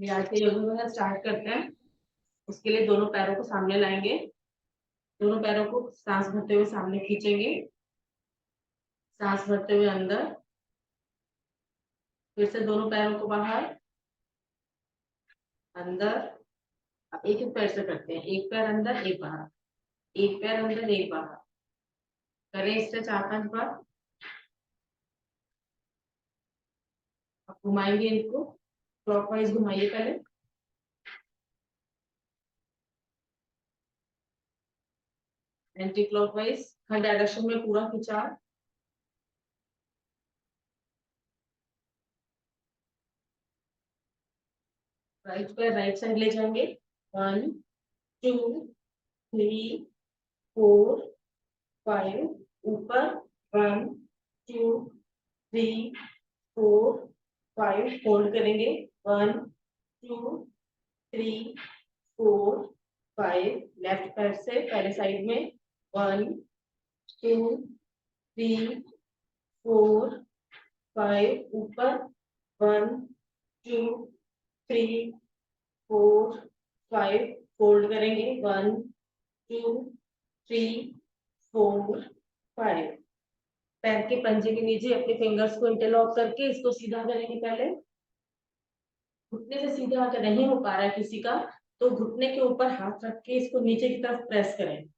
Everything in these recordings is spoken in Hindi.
चलिए आज के योग में स्टार्ट करते हैं। उसके लिए दोनों पैरों को सामने लाएंगे, दोनों पैरों को सांस भरते हुए सामने खींचेंगे, सांस भरते हुए अंदर, फिर से दोनों पैरों को बाहर, अंदर। अब एक एक पैर से करते हैं, एक पैर अंदर एक बाहर, एक पैर अंदर एक बाहर। करें इससे 4-5 बार। अब घुमाएंगे इनको, क्लॉकवाइज घुमाइए पहले, एंटी क्लॉकवाइज, हर डायरेक्शन में पूरा खिंचाव। राइट पैर राइट साइड ले जाएंगे, 1 2 3 4 5, ऊपर, 1 2 3 4 5, होल्ड करेंगे, 1 2 3 4 5। लेफ्ट पैर से पहले साइड में, 1 2 3 4 5, ऊपर, 1 2 3 4 5, फोल्ड करेंगे, 1 2 3 4 5। पैर के पंजे के नीचे अपने फिंगर्स को इंटरलॉक करके इसको सीधा करेंगे। पहले घुटने से सीधा अगर नहीं हो पा रहा है किसी का, तो घुटने के ऊपर हाथ रख के इसको नीचे की तरफ प्रेस करें।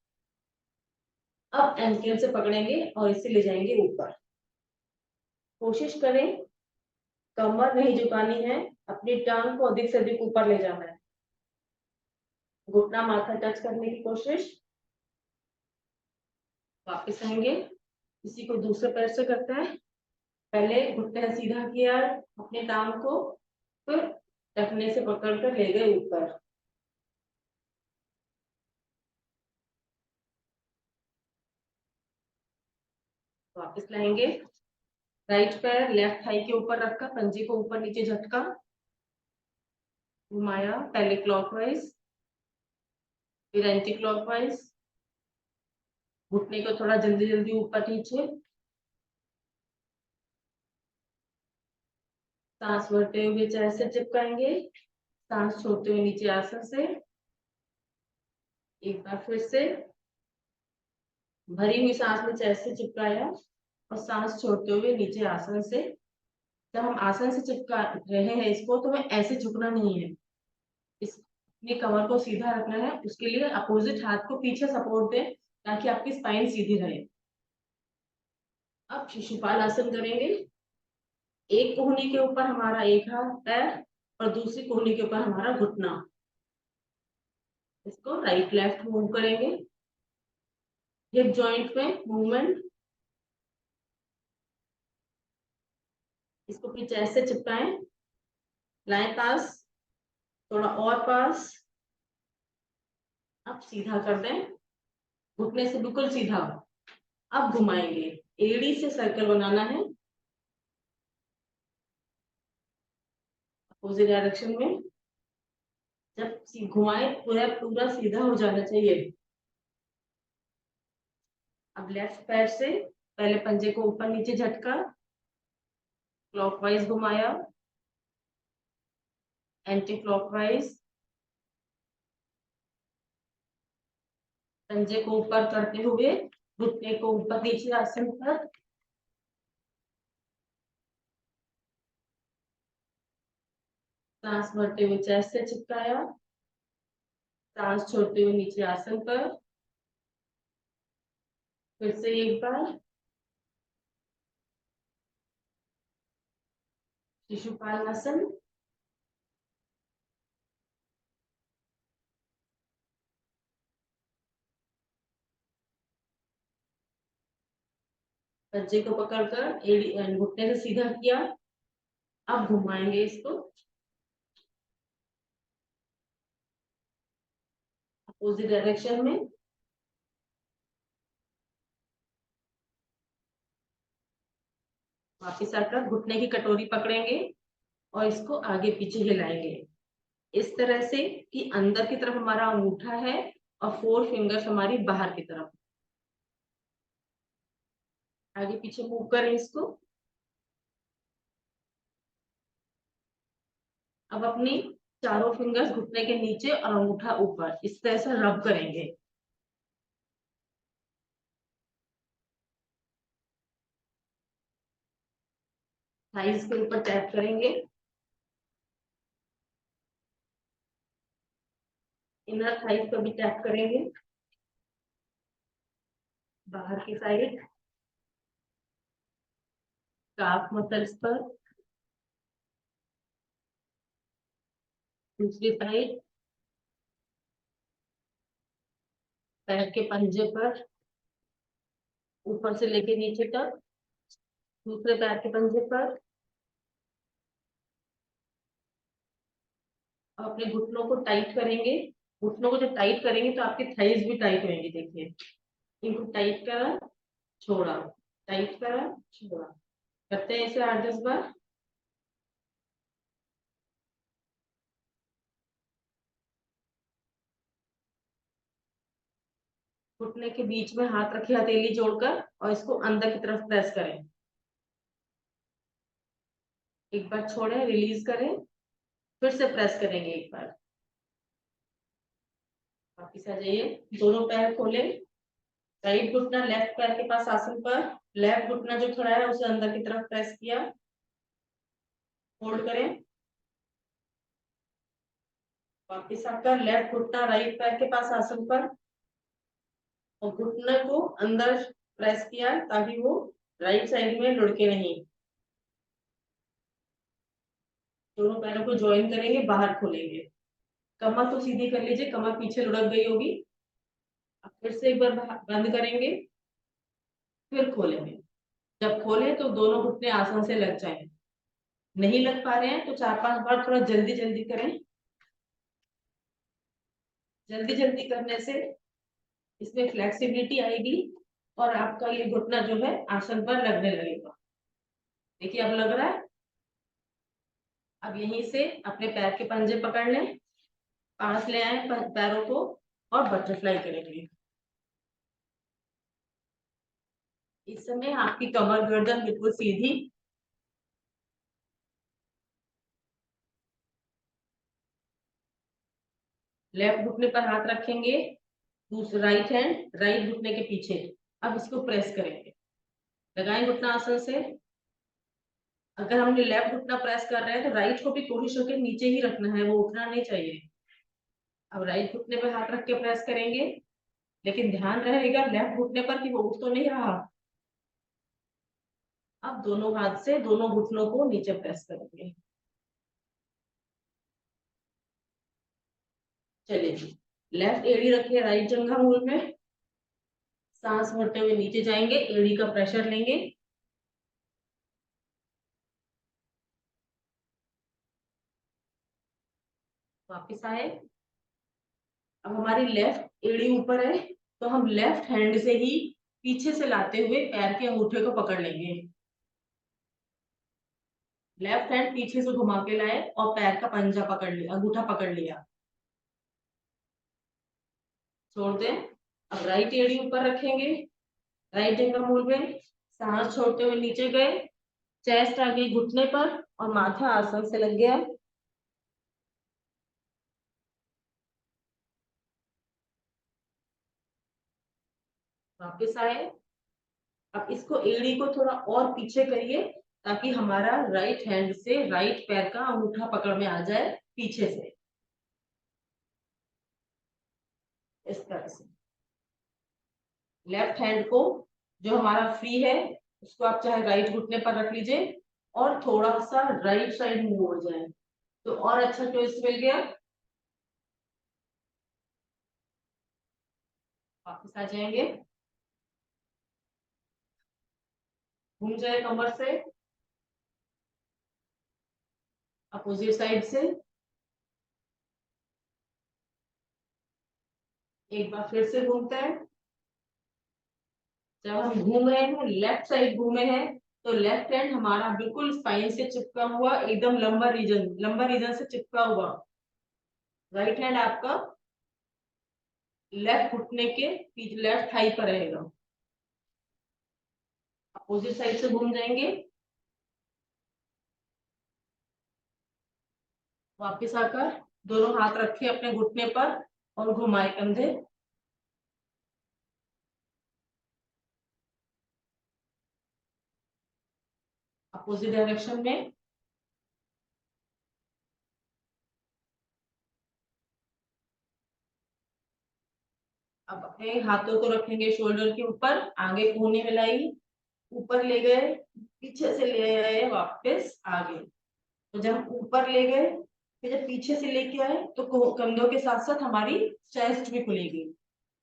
अब एंकल से पकड़ेंगे और इसे ले जाएंगे ऊपर। कोशिश करें कमर नहीं झुकानी है, अपनी टांग को अधिक से अधिक ऊपर ले जाना है। घुटना माथा टच करने की कोशिश। वापस आएंगे, इसी को दूसरे पैर से करते हैं। पहले घुटना सीधा किया अपने टांग को, फिर टखने से पकड़कर ले गए ऊपर। वापस लाएंगे, राइट पैर लेफ्ट थाई के ऊपर रखकर पंजे को ऊपर नीचे झटका, घुमाया, पहले क्लॉकवाइज फिर एंटी क्लॉकवाइज। घुटने को थोड़ा जल्दी जल्दी ऊपर नीचे, सांस भरते हुए चेस्ट से चिपकाएंगे, सांस छोड़ते हुए नीचे आसन से। एक बार फिर से भरी हुई सांस में चेस्ट से चिपकाया और सांस छोड़ते हुए नीचे आसन से। जब हम आसन से चिपका रहे हैं इसको, तो हमें ऐसे झुकना नहीं है, इस अपनी कमर को सीधा रखना है। उसके लिए अपोजिट हाथ को पीछे सपोर्ट दें ताकि आपकी स्पाइन सीधी रहे। अब शिशुपाल आसन करेंगे। एक कोहनी के ऊपर हमारा एक हाथ पैर और दूसरी कोहनी के ऊपर हमारा घुटना। इसको राइट लेफ्ट मूव करेंगे, हिप जॉइंट में मूवमेंट। इसको अपनी चेस्ट से चिपकाएं, लाएं पास, थोड़ा और पास। अब सीधा कर दें, घुटने से बिल्कुल सीधा। अब घुमाएंगे, एड़ी से सर्कल बनाना है अपोजिट डायरेक्शन में। जब घुमाए पूरा पूरा सीधा हो जाना चाहिए। अब लेफ्ट पैर से पहले पंजे को ऊपर नीचे झटका, क्लॉकवाइज घुमाया, एंटी क्लॉकवाइज। पंजे को ऊपर करते हुए घुटने को ऊपर नीचे आसन पर। सांस भरते हुए चेस्ट से चिपकाया, सांस छोड़ते हुए नीचे आसन पर। फिर से एक बार शिशुपाल आसन। पंजे को पकड़कर एड़ी घुटने से सीधा किया। अब घुमाएंगे इसको अपोजिट डायरेक्शन में। वापिस आकर घुटने की कटोरी पकड़ेंगे और इसको आगे पीछे हिलाएंगे इस तरह से कि अंदर की तरफ हमारा अंगूठा है और 4 फिंगर्स हमारी बाहर की तरफ। आगे पीछे मूव करें इसको। अब अपनी चारों फिंगर्स घुटने के नीचे और अंगूठा ऊपर, इस तरह से रब करेंगे। थाइस के ऊपर टैप करेंगे, इनर थाइस पर भी टैप करेंगे, बाहर की साइड, काफ मसल्स पर, दूसरी साइड, पैर के पंजे पर, ऊपर से लेके नीचे तक, दूसरे पैर के पंजे पर। और अपने घुटनों को टाइट करेंगे। घुटनों को जब टाइट करेंगे तो आपके थाइस भी टाइट होंगे, देखिए। इनको टाइट करा, छोड़ा, टाइट करा, छोड़ा, करते हैं इसे 8-10 बार। घुटने के बीच में हाथ रखे हथेली जोड़कर और इसको अंदर की तरफ प्रेस करें। एक बार छोड़ें, रिलीज करें, फिर से प्रेस करेंगे एक बार। वापिस आ जाइए, दोनों पैर खोलें, राइट घुटना लेफ्ट पैर के पास आसन पर, लेफ्ट घुटना जो खड़ा है उसे अंदर की तरफ प्रेस किया, होल्ड करें। वापिस आकर लेफ्ट घुटना राइट पैर के पास आसन पर और घुटने को अंदर प्रेस किया ताकि वो राइट साइड में लुढ़के नहीं। दोनों पैरों को ज्वाइन करेंगे, बाहर खोलेंगे। कमर तो सीधी कर लीजिए, कमर पीछे लुढ़क गई होगी। अब फिर से एक बार बंद करेंगे, फिर खोलेंगे। जब खोले तो दोनों घुटने आसन से लग जाएं। नहीं लग पा रहे हैं तो 4-5 बार थोड़ा जल्दी जल्दी करें। जल्दी जल्दी करने से इसमें फ्लेक्सिबिलिटी आएगी और आपका ये घुटना जो है आसन पर लगने लगेगा। देखिए अब लग रहा है। अब यहीं से अपने पैर के पंजे पकड़ लें, पास ले आए पैरों को और बटरफ्लाई करेंगे। इस समय आपकी कमर गर्दन बिल्कुल सीधी। लेफ्ट घुटने पर हाथ रखेंगे, दूसरा राइट हैंड राइट घुटने के पीछे। अब इसको प्रेस करेंगे, लगाएं घुटना आसन से। अगर हमने लेफ्ट घुटना प्रेस कर रहे हैं तो राइट को भी कोशिश करके नीचे ही रखना है, वो उठना नहीं चाहिए। अब राइट घुटने पे हाथ रख के प्रेस करेंगे, लेकिन ध्यान रहेगा लेफ्ट घुटने पर कि वो उठ तो नहीं रहा। अब दोनों हाथ से दोनों घुटनों को नीचे प्रेस करेंगे। चलिए जी, लेफ्ट एड़ी रखिए राइट जंघा मूल में, सांस भरते हुए नीचे जाएंगे, एड़ी का प्रेशर लेंगे। वापिस आए। अब हमारी लेफ्ट एड़ी ऊपर है तो हम लेफ्ट हैंड से ही पीछे से लाते हुए पैर के अंगूठे को पकड़ लेंगे। लेफ्ट हैंड पीछे से घुमा के लाए और पैर का पंजा पकड़ लिया, अंगूठा पकड़ लिया, छोड़ दें। अब राइट एड़ी ऊपर रखेंगे, राइट जंघा मूल में, सांस छोड़ते हुए नीचे गए, चेस्ट आ गई घुटने पर और माथा आसन से लग गया। वापिस आए। अब इसको एड़ी को थोड़ा और पीछे करिए ताकि हमारा राइट हैंड से राइट पैर का अंगूठा पकड़ में आ जाए पीछे से, इस तरह से। लेफ्ट हैंड को जो हमारा फ्री है उसको आप चाहे राइट घुटने पर रख लीजिए और थोड़ा सा राइट साइड मूव हो जाए तो और अच्छा ट्विस्ट मिल गया। वापस आ जाएंगे, घूम जाए कमर से अपोजिट साइड से। एक बार फिर से घूमते हैं। जब हम घूम रहे हैं लेफ्ट साइड घूमे हैं तो लेफ्ट हैंड हमारा बिल्कुल स्पाइन से चिपका हुआ, एकदम लंबा रीजन से चिपका हुआ। राइट हैंड आपका लेफ्ट घुटने के पीछे लेफ्ट थाई पर रहेगा। अपोजिट साइड से घूम जाएंगे। वापिस आकर दोनों हाथ रखे अपने घुटने पर और घुमाए कंधे। अपोजिट डायरेक्शन में। अब अपने हाथों को रखेंगे शोल्डर के ऊपर, आगे कोहनी मिलाई, ऊपर ले गए, पीछे से ले आए वापस आगे। तो जब ऊपर ले गए, फिर जब पीछे से लेके आए तो कंधों के साथ साथ हमारी चेस्ट भी खुलेगी।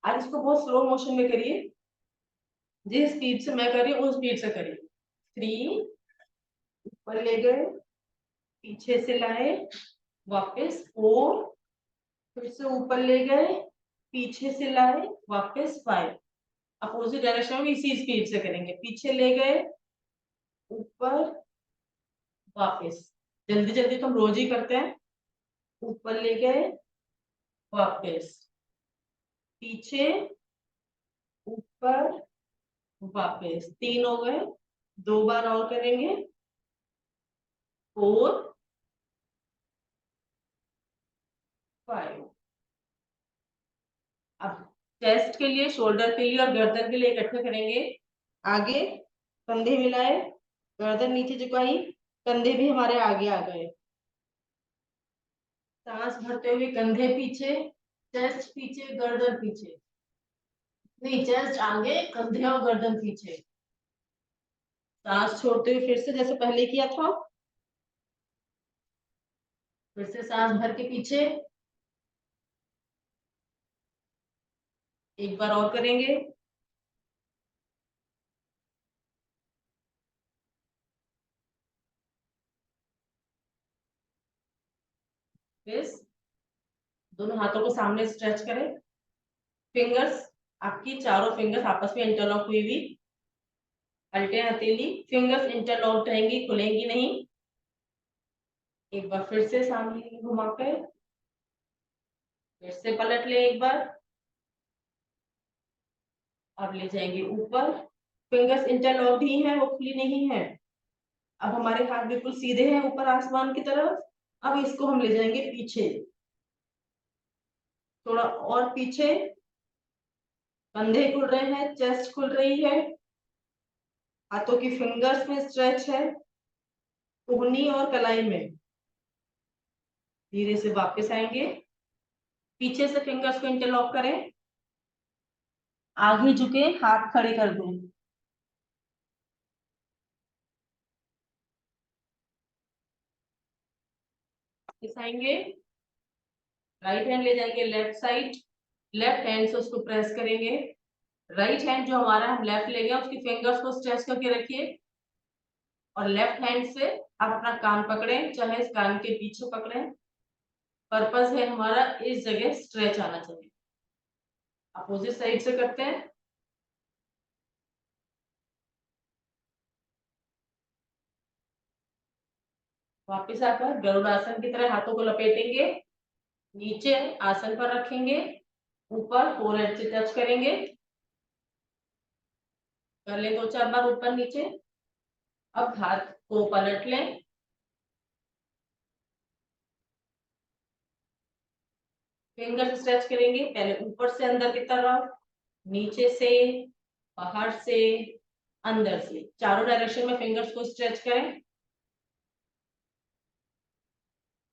आज इसको बहुत स्लो मोशन में करिए, जिस स्पीड से मैं कर रही हूँ उस स्पीड से करिए। 3, ऊपर ले गए, पीछे से लाए, वापस 4, फिर से ऊपर ले गए, पीछे से लाए, वापस 5। अपोजिट डायरेक्शन में इसी स्पीड से करेंगे। पीछे ले गए, ऊपर, वापस। जल्दी जल्दी तो हम रोज ही करते हैं। ऊपर ले गए, वापस, पीछे, ऊपर, वापस। 3 हो गए, 2 बार और करेंगे। 4, 5। अब चेस्ट के लिए, शोल्डर के लिए और गर्दन के लिए इकट्ठे करेंगे। आगे कंधे मिलाए, गर्दन नीचे झुकाई, कंधे भी हमारे आगे आ गए। सांस भरते हुए कंधे पीछे, चेस्ट पीछे, गर्दन पीछे। नहीं, चेस्ट आगे, कंधे और गर्दन पीछे। सांस छोड़ते हुए फिर से जैसे पहले किया था, फिर से सांस भर के पीछे। एक बार और करेंगे। फिर दोनों हाथों को सामने स्ट्रेच करें। फिंगर्स, आपकी चारों फिंगर्स आपस में इंटरलॉक हुई हुई, पलटे हथेली, फिंगर्स इंटरलॉक रहेंगी, खुलेंगी नहीं। एक बार फिर से सामने घुमाकर, फिर से पलट ले एक बार। अब ले जाएंगे ऊपर, फिंगर्स इंटरलॉक्ड ही है, वो खुली नहीं है। अब हमारे हाथ बिल्कुल सीधे हैं ऊपर आसमान की तरफ। अब इसको हम ले जाएंगे पीछे, थोड़ा और पीछे। कंधे खुल रहे हैं, चेस्ट खुल रही है, हाथों की फिंगर्स में स्ट्रेच है, कोहनी और कलाई में। धीरे से वापस आएंगे, पीछे से फिंगर्स को इंटरलॉक करें, आगे झुके, हाथ खड़े कर दें। वापस आएंगे, राइट हैंड ले जाएंगे लेफ्ट साइड, लेफ्ट हैंड से उसको प्रेस करेंगे। राइट हैंड जो हमारा हम लेफ्ट ले गए, उसकी फिंगर्स को स्ट्रेच करके रखिए, और लेफ्ट हैंड से आप अपना कान पकड़ें, चाहे इस कान के पीछे पकड़ें। पर्पस है हमारा इस जगह स्ट्रेच आना चाहिए। अपोजिट साइड से करते हैं। वापिस आकर गरुड़ासन की तरह हाथों को लपेटेंगे, नीचे आसन पर रखेंगे, ऊपर फोरहेड से टच करेंगे। कर लें 2-4 बार ऊपर नीचे। अब हाथ को पलट लें, फिंगर स्ट्रेच करेंगे, पहले ऊपर से अंदर की तरफ, नीचे से, बाहर से, अंदर से, चारों डायरेक्शन में फिंगर्स को स्ट्रेच करें।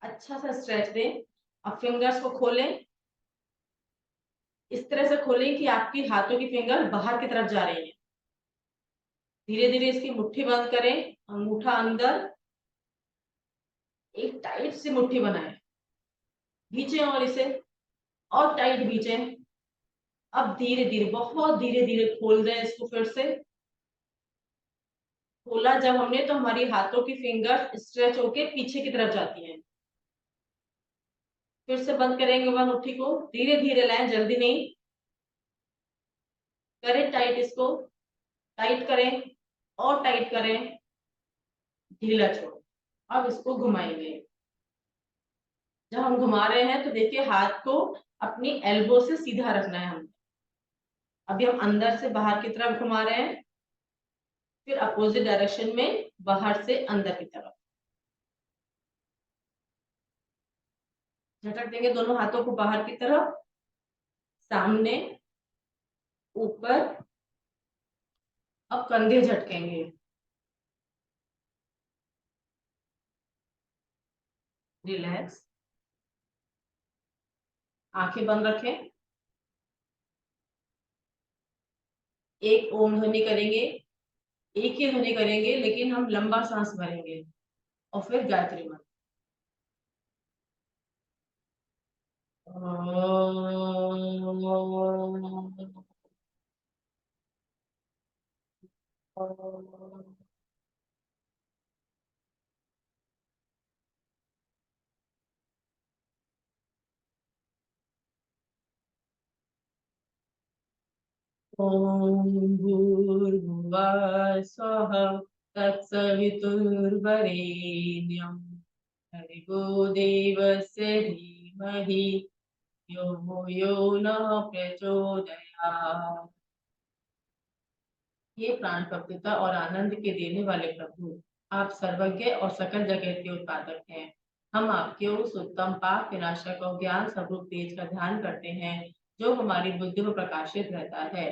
अच्छा सा स्ट्रेच दें। अब फिंगर्स को खोलें, इस तरह से खोलें कि आपकी हाथों की फिंगर बाहर की तरफ जा रही है। धीरे धीरे इसकी मुट्ठी बंद करें, अंगूठा अंदर, एक टाइट सी मुट्ठी बनाएं, खींचे और इसे, और टाइट खींचे। अब धीरे धीरे, बहुत धीरे धीरे खोल दें इसको। फिर से खोला जब हमने, तो हमारी हाथों की फिंगर स्ट्रेच होके पीछे की तरफ जाती हैं। फिर से बंद करेंगे वह मुट्ठी को, धीरे धीरे लाएं, जल्दी नहीं। करें टाइट इसको, टाइट करें और टाइट करें, ढीला छोड़ो। अब इसको घुमाएंगे। जब हम घुमा रहे हैं तो देखिए हाथ को अपनी एल्बो से सीधा रखना है हमें। अभी हम अंदर से बाहर की तरफ घुमा रहे हैं, फिर अपोजिट डायरेक्शन में बाहर से अंदर की तरफ। झटक देंगे दोनों हाथों को बाहर की तरफ, सामने, ऊपर। अब कंधे झटकेंगे, रिलैक्स, आंखें बंद रखें। एक ओम ध्वनि करेंगे, एक ही ध्वनि करेंगे, लेकिन हम लंबा सांस भरेंगे और फिर गायत्री मंत्र। ओम भूर्भुवः स्वः तत्सवितुर्वरेण्यं भर्गो देवस्य धीमहि यो नः प्रचोदयात्। ये प्राण पवित्रता और आनंद के देने वाले प्रभु, आप सर्वज्ञ और सकल जगत के उत्पादक हैं। हम आपके उस उत्तम पाप विनाशक और ज्ञान स्वरूप तेज का ध्यान करते हैं, जो हमारी बुद्धि में प्रकाशित रहता है।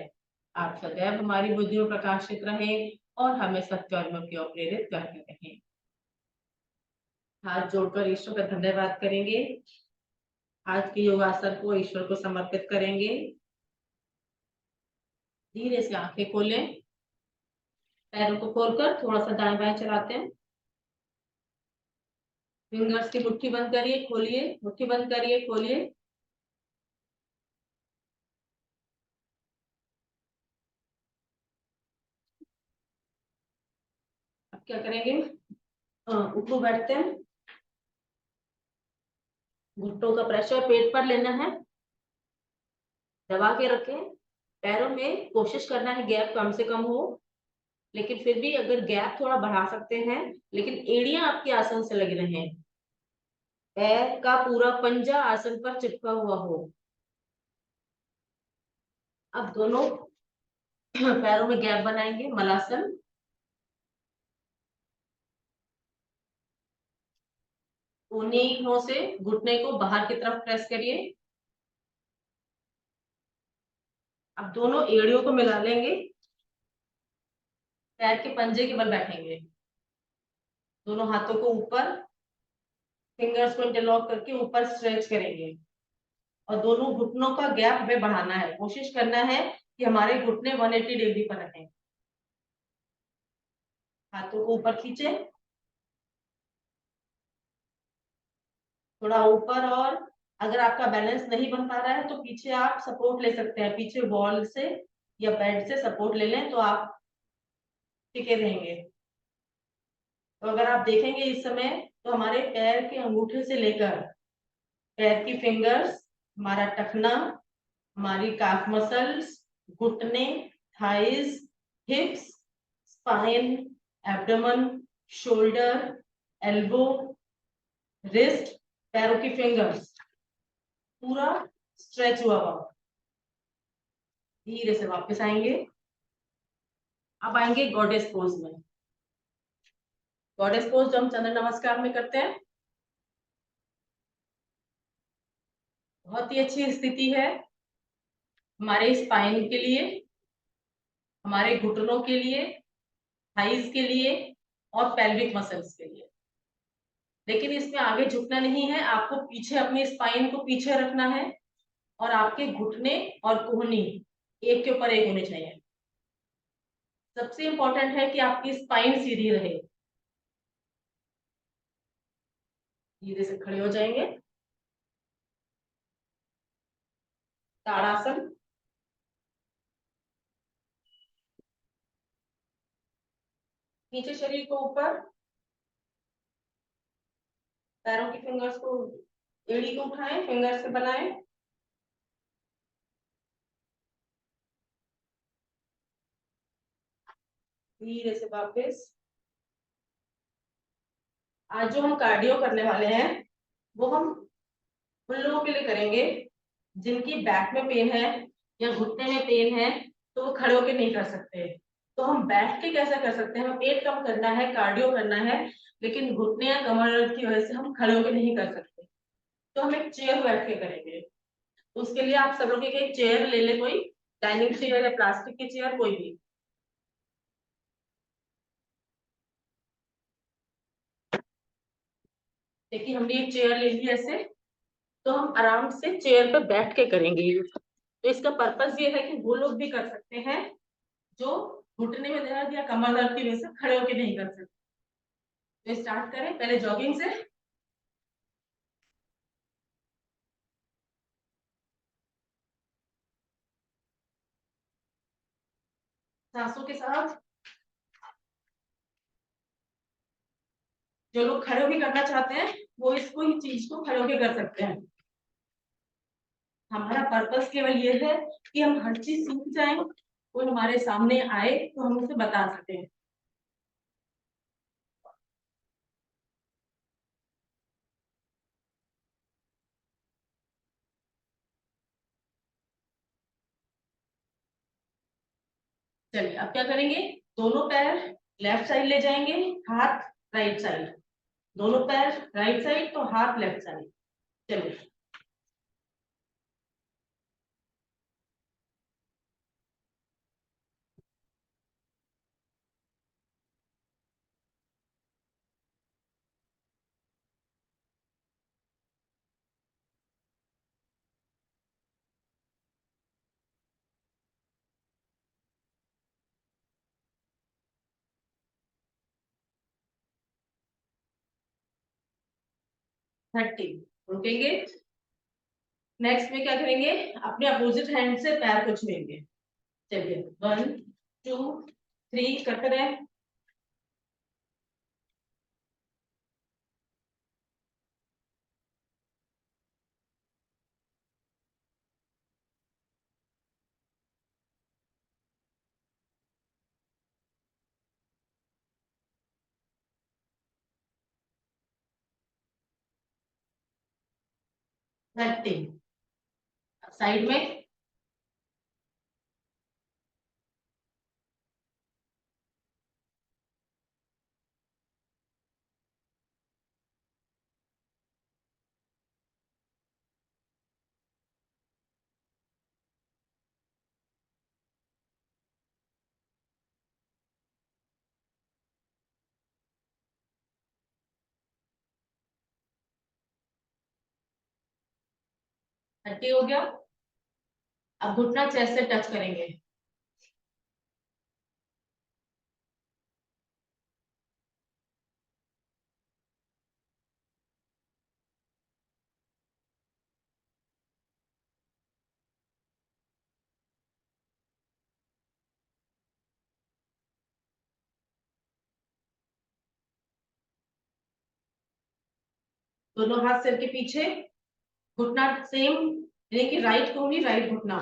आप सदैव हमारी बुद्धि में प्रकाशित रहें और हमें सत्कर्म की ओर प्रेरित करते रहें। हाथ जोड़कर ईश्वर का धन्यवाद करेंगे। आज के योगासन को ईश्वर को समर्पित करेंगे। धीरे से आंखें खोलें, पैरों को खोलकर थोड़ा सा दाएं बाएं चलाते हैं। फिंगर्स की मुट्ठी बंद करिए, खोलिए, मुट्ठी बंद करिए, खोलिए। अब क्या करेंगे, उठो, बैठते हैं। घुटनों का प्रेशर पेट पर लेना है, दबा के रखें। पैरों में कोशिश करना है गैप कम से कम हो, लेकिन फिर भी अगर गैप थोड़ा बढ़ा सकते हैं, लेकिन एड़ियां आपके आसन से लग रहे हैं। पैर का पूरा पंजा आसन पर चिपका हुआ हो। अब दोनों पैरों में गैप बनाएंगे, मलासन। उन्हीं से घुटने को बाहर की तरफ प्रेस करिए। अब दोनों एड़ियों को मिला लेंगे, पैर के पंजे के बल बैठेंगे। दोनों हाथों को ऊपर, फिंगर्स को इंटरलॉक करके ऊपर स्ट्रेच करेंगे और दोनों घुटनों का गैप हमें बढ़ाना है। कोशिश करना है कि हमारे घुटने 180 डिग्री पर रहें। हाथों को ऊपर खींचे, थोड़ा ऊपर। और अगर आपका बैलेंस नहीं बन पा रहा है तो पीछे आप सपोर्ट ले सकते हैं, पीछे वॉल से या बेड से सपोर्ट ले लें तो आप टिके रहेंगे। तो अगर आप देखेंगे इस समय, तो हमारे पैर के अंगूठे से लेकर पैर की फिंगर्स, हमारा टखना, हमारी काफ मसल्स, घुटने, thighs, हिप्स, spine, abdomen, shoulder, elbow, wrist, पैरों की फिंगर्स पूरा स्ट्रेच हुआ हुआ। धीरे से वापस आएंगे। अब आएंगे गॉडेस पोज में। गॉडेस पोज जो हम चंद्र नमस्कार में करते हैं, बहुत ही अच्छी स्थिति है हमारे स्पाइन के लिए, हमारे घुटनों के लिए, थाइज के लिए और पेल्विक मसल्स के लिए। लेकिन इसमें आगे झुकना नहीं है, आपको पीछे अपनी स्पाइन को पीछे रखना है और आपके घुटने और कोहनी एक के ऊपर एक होने चाहिए। सबसे इंपॉर्टेंट है कि आपकी स्पाइन सीधी रहे। धीरे से खड़े हो जाएंगे, ताड़ासन। नीचे शरीर को ऊपर, पैरों की फिंगर्स को, एड़ी को उठाएं, फिंगर्स से बनाएं। धीरे से वापस। आज जो हम कार्डियो करने वाले हैं वो हम उन लोगों के लिए करेंगे जिनकी बैक में पेन है या घुटने में पेन है, तो वो खड़े होकर नहीं कर सकते। तो हम बैठ के कैसे कर सकते हैं, हमें पेट कम करना है, कार्डियो करना है, लेकिन घुटने या कमर दर्द की वजह से हम खड़े होकर नहीं कर सकते। तो हम एक चेयर बैठ के करेंगे। तो उसके लिए आप सब लोग एक चेयर ले ले, कोई डाइनिंग चेयर या प्लास्टिक की चेयर, कोई भी। देखिए हमने एक चेयर ले ली ऐसे। तो हम आराम से चेयर पे बैठ के करेंगे ये। तो इसका पर्पस ये है कि वो लोग भी कर सकते हैं जो घुटने में दर्द या कमर दर्द की वजह से खड़े होके नहीं कर सकते। तो स्टार्ट करें पहले जॉगिंग से। सांसों के साथ। जो लोग खड़े होके करना चाहते हैं वो इसको ही चीज को खड़े होके कर सकते हैं। हमारा पर्पस केवल ये है कि हम हर चीज सीख जाएं, कोई हमारे सामने आए तो हम उसे बता सकें। चलिए अब क्या करेंगे, दोनों पैर लेफ्ट साइड ले जाएंगे, हाथ राइट साइड। दोनों पैर राइट साइड तो हाथ लेफ्ट साइड। चलिए। 30। रुकेंगे। नेक्स्ट में क्या करेंगे, अपने अपोजिट हैंड से पैर को छुएंगे। चलिए 1 2 3 करते रहे। 30। साइड में। 30 हो गया। अब घुटना चेस्ट से टच करेंगे। दोनों हाथ सिर के पीछे। घुटना सेम, यानी कि राइट को भी राइट घुटना।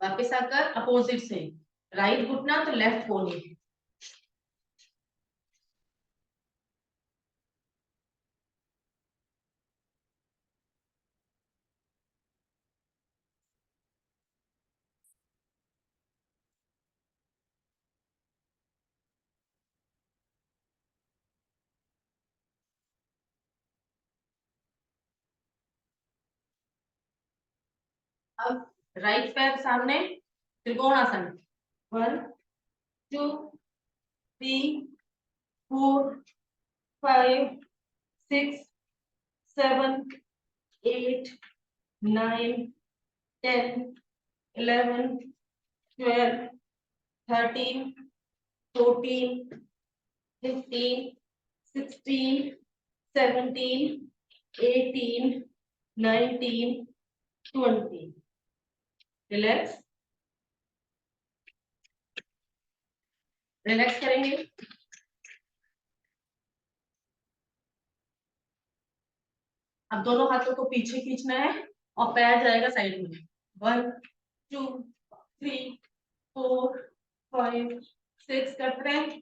वापस आकर अपोजिट से, राइट घुटना तो लेफ्ट कोनी। अब राइट पैर सामने, त्रिकोणासन। 1 2 3 4 5 6 7 8 9 10 11 12 13 14 15 16 17 18 19 20। रिलैक्स। रिलैक्स करेंगे। अब दोनों हाथों को पीछे खींचना है और पैर जाएगा साइड में। 1 2 3 4 5 6 कर रहे हैं।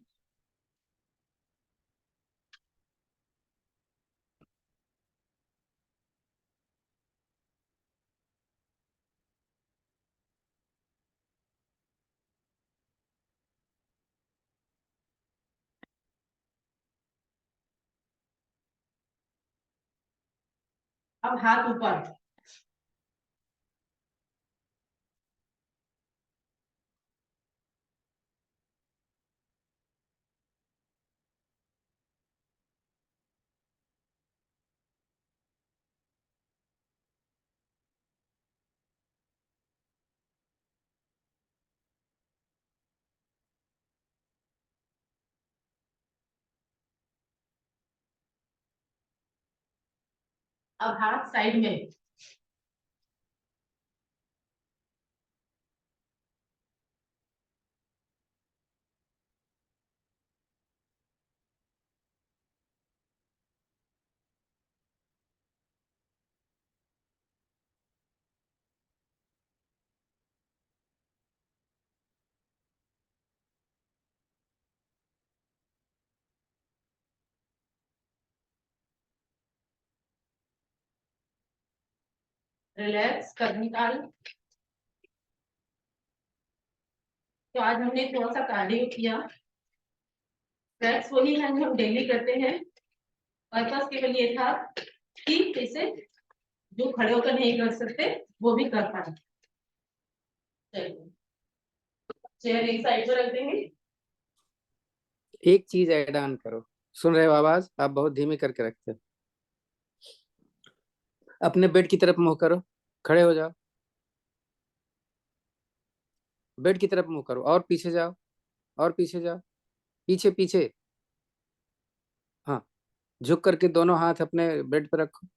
अब हाथ ऊपर, अब हाथ साइड में। रिलैक्स कर निकाल। तो आज हमने थोड़ा सा कार्डियो किया, स्ट्रेच वही है जो हम डेली करते हैं। पर्पस केवल ये था कि इसे जो खड़े होकर नहीं कर सकते वो भी कर पाए। चलिए चेयर एक साइड पर रख देंगे। एक चीज ऐड ऑन करो, सुन रहे हो आवाज? आप बहुत धीमी करके रखते हो। अपने बेड की तरफ मुंह करो, खड़े हो जाओ, बेड की तरफ मुंह करो, और पीछे जाओ, और पीछे जाओ, पीछे पीछे। हाँ, झुक करके दोनों हाथ अपने बेड पर रखो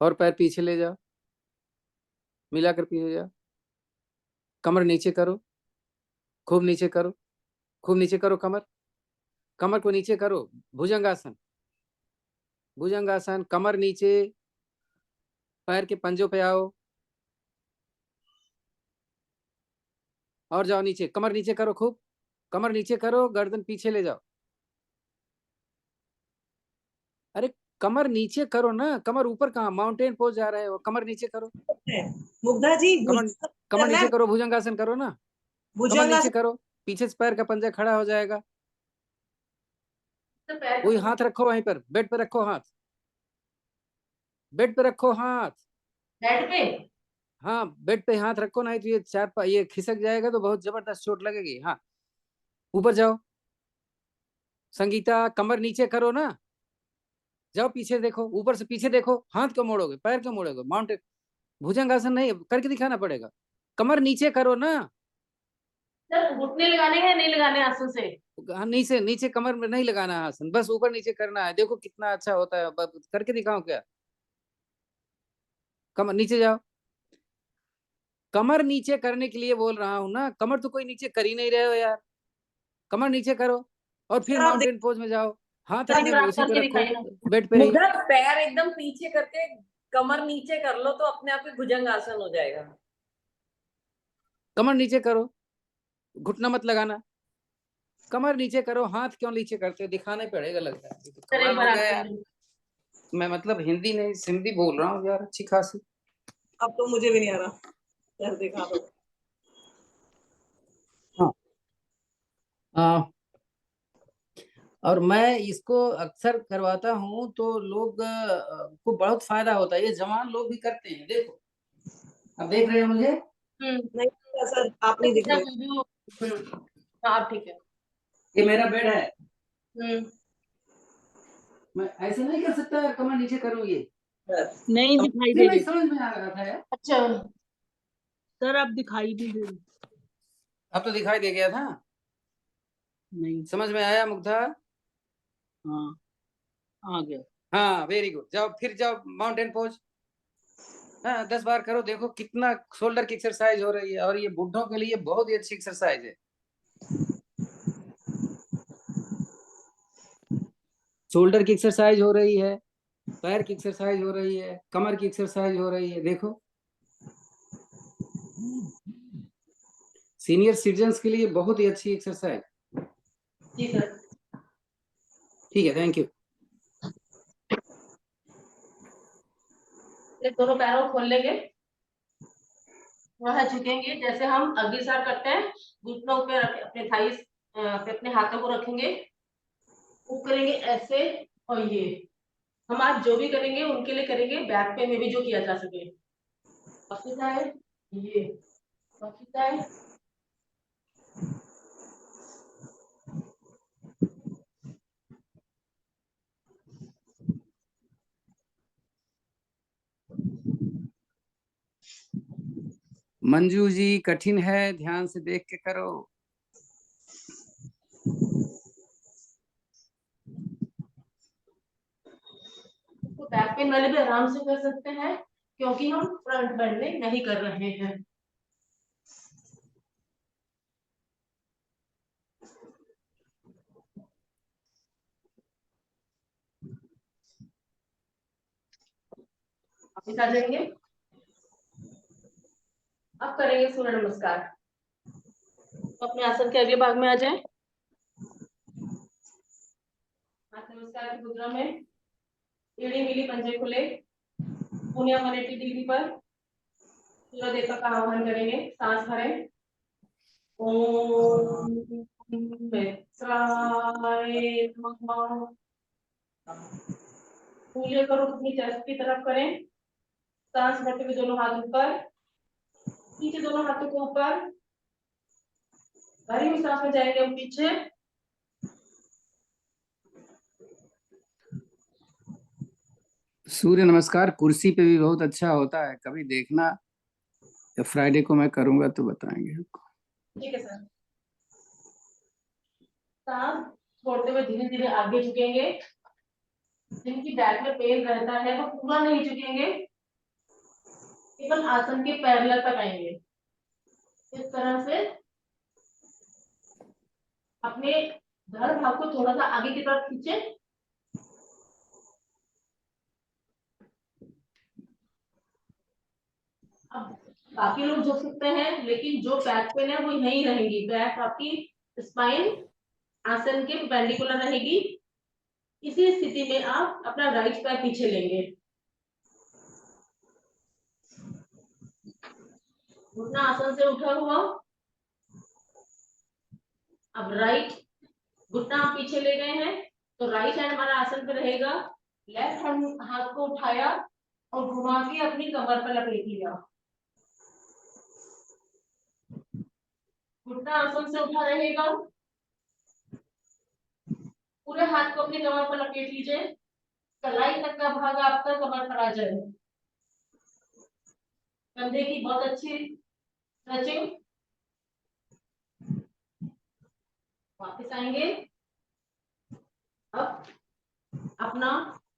और पैर पीछे ले जाओ, मिलाकर पीछे जाओ। कमर नीचे करो, खूब नीचे करो, खूब नीचे करो कमर, कमर को नीचे करो। भुजंगासन, भुजंगासन, कमर नीचे, पैर के पंजों पे आओ और जाओ नीचे। कमर नीचे करो, खूब कमर नीचे करो, गर्दन पीछे ले जाओ। अरे कमर नीचे करो ना, कमर ऊपर कहाँ? माउंटेन पोज जा रहे हो, कमर नीचे करो। मुग्धा जी कमर कमर नीचे करो, भुजंगासन करो ना, कमर नीचे करो, पीछे से पैर का पंजा खड़ा हो जाएगा। वही हाथ रखो वहीं पर, बेड पे रखो हाथ, बेड पे रखो हाथ, बेड पे। हाँ बेड पे हाथ रखो, नहीं तो ये खिसक जाएगा तो बहुत जबरदस्त चोट लगेगी। हाँ, ऊपर जाओ। संगीता, कमर नीचे करो ना, जाओ पीछे देखो, ऊपर से पीछे देखो, हाथ क्यों मोड़ोगे, पैर क्यों मोड़ोगे? माउंटेन भुजंगासन नहीं करके दिखाना पड़ेगा। कमर नीचे करो ना। सर घुटने लगाने हैं नहीं लगाने आंसू से? हाँ, नीचे नीचे कमर में नहीं लगाना है आसन, बस ऊपर नीचे करना है। देखो कितना अच्छा होता है, करके दिखाओ क्या? कमर नीचे जाओ, कमर नीचे करने के लिए बोल रहा हूं ना, कमर तो कोई नीचे कर ही नहीं रहे हो यार। कमर नीचे करो और फिर माउंटेन पोज में जाओ, हाथ अपने उसी पे रखो, बेड पे रही। मुग्धा पैर एकदम पीछे करके कमर नीचे कर लो तो अपने आप ही भुजंग आसन हो जाएगा। कमर नीचे करो, घुटना मत लगाना, कमर नीचे करो। हाथ क्यों नीचे करते हो, दिखाना ही पड़ेगा लगता है। तो सर एक कमाल हो बार गया आप यार। मैं मतलब हिंदी नहीं सिंधी बोल रहा हूँ यार, अच्छी खासी। अब तो मुझे भी नहीं आ रहा, यार दिखा दो। हाँ, और मैं इसको अक्सर करवाता हूँ तो लोग को बहुत फायदा होता है। ये जवान लोग भी करते हैं, देखो अब देख रहे हो मुझे? नहीं सर, आप नहीं दिख रहे। हाँ ठीक है। ये मेरा बेड है, मैं ऐसे नहीं कर सकता यार, कमर नीचे करूँ ये नहीं दिखाई दे नहीं रही। समझ में आ रहा था यार। अच्छा सर अब दिखाई नहीं दे रही। अब तो दिखाई दे गया था, नहीं समझ में आया मुग्धा? हाँ आ गया। हाँ वेरी गुड, जाओ फिर जाओ माउंटेन पोज। हाँ 10 बार करो, देखो कितना शोल्डर की एक्सरसाइज हो रही है, और ये बुढ़ों के लिए बहुत ही अच्छी एक्सरसाइज है। शोल्डर की एक्सरसाइज हो रही है, पैर की एक्सरसाइज हो रही है, कमर की एक्सरसाइज हो रही है, देखो। सीनियर सिटीजन्स के लिए बहुत ही अच्छी एक्सरसाइज। जी सर। ठीक है, थैंक यू। ये दोनों पैरों को खोल लेंगे, वह झुकेंगे जैसे हम अग्निसार करते हैं। घुटनों पे रख, अपने थाइस पे अपने हाथों को रखेंगे, वो करेंगे ऐसे। और ये हम आज जो भी करेंगे उनके लिए करेंगे, बैक पे में भी जो किया जा सके। पसीना है ये, पसीना है। मंजू जी कठिन है, ध्यान से देख के करो। तो बैक पेन वाले भी आराम से कर सकते हैं, क्योंकि हम फ्रंट बेंडिंग नहीं कर रहे हैं। वापस आ जाएंगे। अब करेंगे सूर्य नमस्कार। तो अपने आसन के अगले भाग में आ जाएं। हाथ नमस्कार की मुद्रा में, एड़ी मिली पंजे खुले, पुण्य 180 डिग्री पर सूर्य देवता का आह्वान करेंगे। सांस भरें। ओम मित्राय नमः। पूजा करो अपनी चेस्ट की तरफ करें। सांस भरते हुए दोनों हाथ ऊपर, नीचे दोनों हाथों को ऊपर। भरी हुई सांस में जाएंगे हम पीछे। सूर्य नमस्कार कुर्सी पे भी बहुत अच्छा होता है, कभी देखना। फ्राइडे को मैं करूंगा तो बताएंगे आपको। ठीक है सर। सांस छोड़ते हुए धीरे धीरे आगे झुकेंगे। जिनकी बैक में पेन रहता है वो पूरा नहीं झुकेंगे, केवल आसन के पैरेलल तक आएंगे। इस तरह से अपने धड़ भाग को थोड़ा सा आगे की तरफ खींचे। अब बाकी लोग झुक सकते हैं, लेकिन जो बैक पेन है वो नहीं रहेगी। बैक आपकी स्पाइन आसन के पेंडिकुलर रहेगी। इसी स्थिति में आप अपना राइट पैर पीछे लेंगे, घुटना आसन से उठा हुआ। अब राइट घुटना आप पीछे ले गए हैं, तो राइट हैंड हमारा आसन पे रहेगा। लेफ्ट हैंड हाथ को उठाया और घुमा के अपनी कमर पर लपेट लिया। घुटना आसन से उठा रहेगा, पूरे हाथ को अपनी कमर पर लपेट लीजिए। कलाई तक का भाग आपका कमर पर आ जाए। कंधे की बहुत अच्छी स्ट्रेचिंग। वापस आएंगे। अब अपना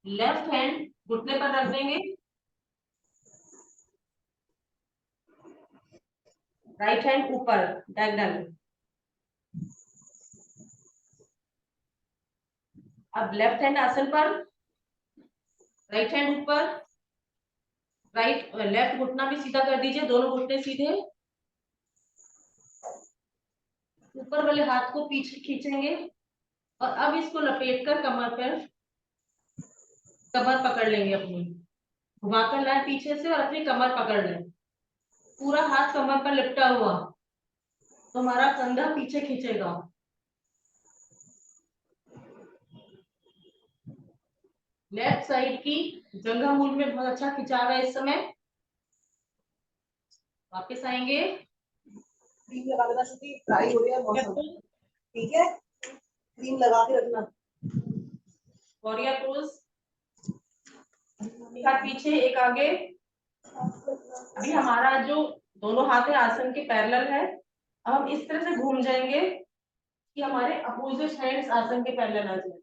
लेफ्ट हैंड घुटने पर रख देंगे, राइट हैंड ऊपर डायगोनल। अब लेफ्ट हैंड आसन पर, राइट हैंड ऊपर, राइट लेफ्ट घुटना भी सीधा कर दीजिए, दोनों घुटने सीधे। ऊपर वाले हाथ को पीछे खींचेंगे और अब इसको लपेट कर कमर पर, कमर पकड़ लेंगे अपनी। घुमाकर लाए पीछे से और अपनी कमर पकड़ लें। पूरा हाथ कमर पर लिपटा हुआ, तो हमारा कंधा पीछे खींचेगा। लेफ्ट साइड की जंघा मूल में बहुत अच्छा खिंचाव है इस समय। वापस आएंगे। क्रीम लगा देना, श्रुति ड्राई हो रही है मौसम, ठीक है? क्रीम लगा के रखना। वॉरियर पोज, एक हाथ पीछे एक आगे। अभी हमारा जो दोनों हाथ है आसन के पैरेलल है। अब हम इस तरह से घूम जाएंगे कि हमारे अपोजिट हैंड्स आसन के पैरेलल आ जाए।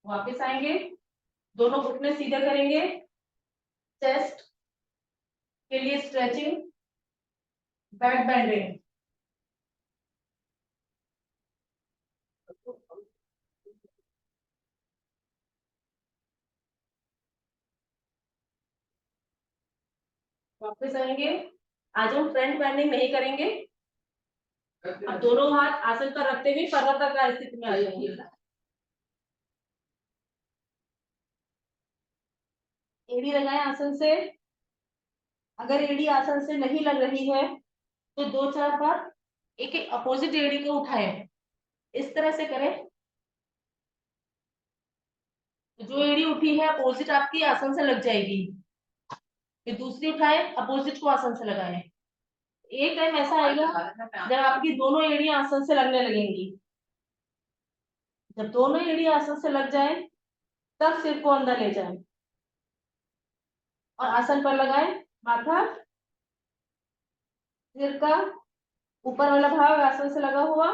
वापस आएंगे, दोनों घुटने सीधे करेंगे। चेस्ट के लिए स्ट्रेचिंग, बैक बेंडिंग। वापस आएंगे। आज हम फ्रंट बेंडिंग नहीं करेंगे। अब दोनों हाथ आसन पर रखते हुए पर्वताकार स्थिति में आ जाएंगे। एड़ी लगाएं आसन से। अगर एड़ी आसन से नहीं लग रही है तो 2-4 बार एक एक अपोजिट एड़ी को उठाएं। इस तरह से करें। जो एड़ी उठी है अपोजिट आपकी आसन से लग जाएगी। फिर दूसरी उठाएं, अपोजिट को आसन से लगाएं। एक टाइम ऐसा आएगा जब आपकी दोनों एड़ी आसन से लगने लगेंगी। जब दोनों एड़ी आसन से लग जाए तब सिर को अंदर ले जाएं और आसन पर लगाएं। माथा, सिर का ऊपर वाला भाग आसन से लगा हुआ।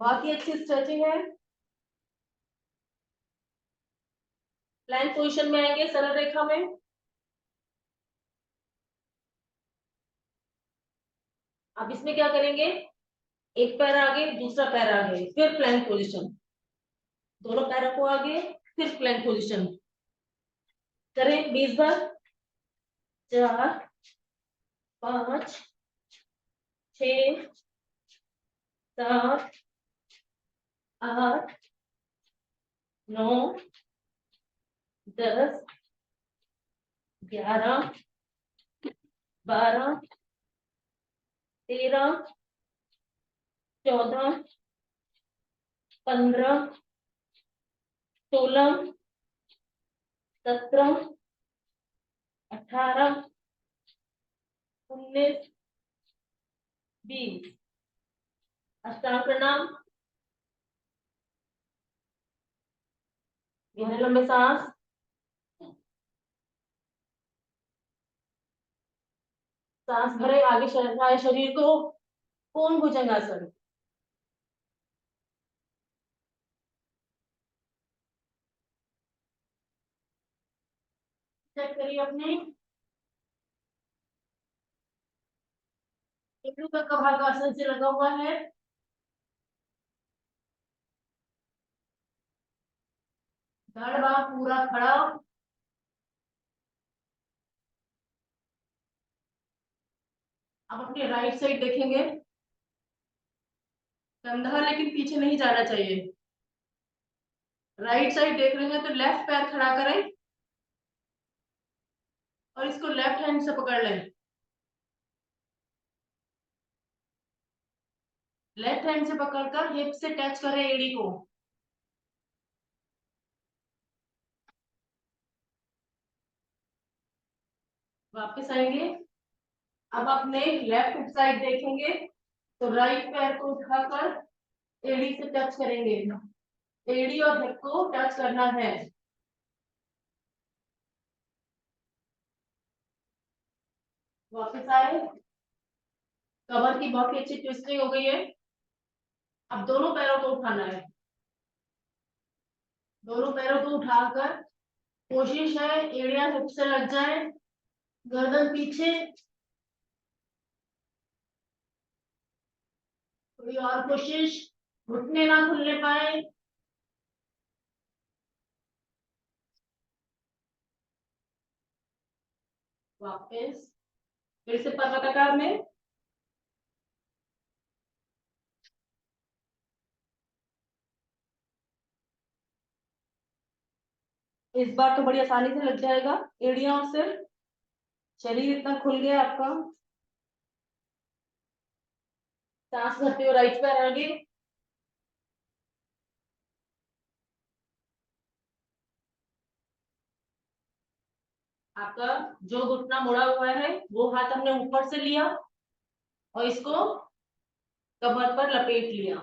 बहुत ही अच्छी स्ट्रेचिंग है। प्लैंक पोजीशन में आएंगे सरल रेखा में। अब इसमें क्या करेंगे, एक पैर आगे दूसरा पैर आगे, फिर प्लैंक पोजीशन। दोनों पैरों को आगे, फिर प्लैंक पोजीशन करें 20 बार। 4, 5, 6, 7, 8, 9, 10, 11, 12, 13, 14, 15, 16, 17, 18, 19, 20। अष्टांग प्रणाम। गहरे लंबे सांस। सांस भरे, आगे उठाए शरीर को, पूर्ण भुजंगासन। चेक करिए अपने पेटू का कभाग आसन से लगा हुआ है। धड़ बार पूरा खड़ा। अब अपने राइट साइड देखेंगे। कंधा लेकिन पीछे नहीं जाना चाहिए। राइट साइड देख रहे हैं तो लेफ्ट पैर खड़ा करें और इसको लेफ्ट हैंड से पकड़ लें। लेफ्ट हैंड से पकड़कर हिप से टच करें एड़ी को। वापस आएंगे। अब अपने लेफ्ट साइड देखेंगे तो राइट पैर को उठाकर एड़ी से टच करेंगे। एड़ी और हिप को टच करना है। वापस आए। कमर की बहुत ही अच्छी ट्विस्टिंग हो गई है। अब दोनों पैरों को उठाना है। दोनों पैरों को उठाकर कोशिश है एड़ियां हिप से लग जाए, गर्दन पीछे। थोड़ी और कोशिश, घुटने ना खुलने पाए। वापस फिर से पर्वताकार में। इस बार तो बड़ी आसानी से लग जाएगा एड़ियां और सिर। शरीर इतना खुल गया आपका। सांस भरते हुए राइट पैर आगे। आपका जो घुटना मुड़ा हुआ है वो हाथ हमने ऊपर से लिया और इसको कमर पर लपेट लिया।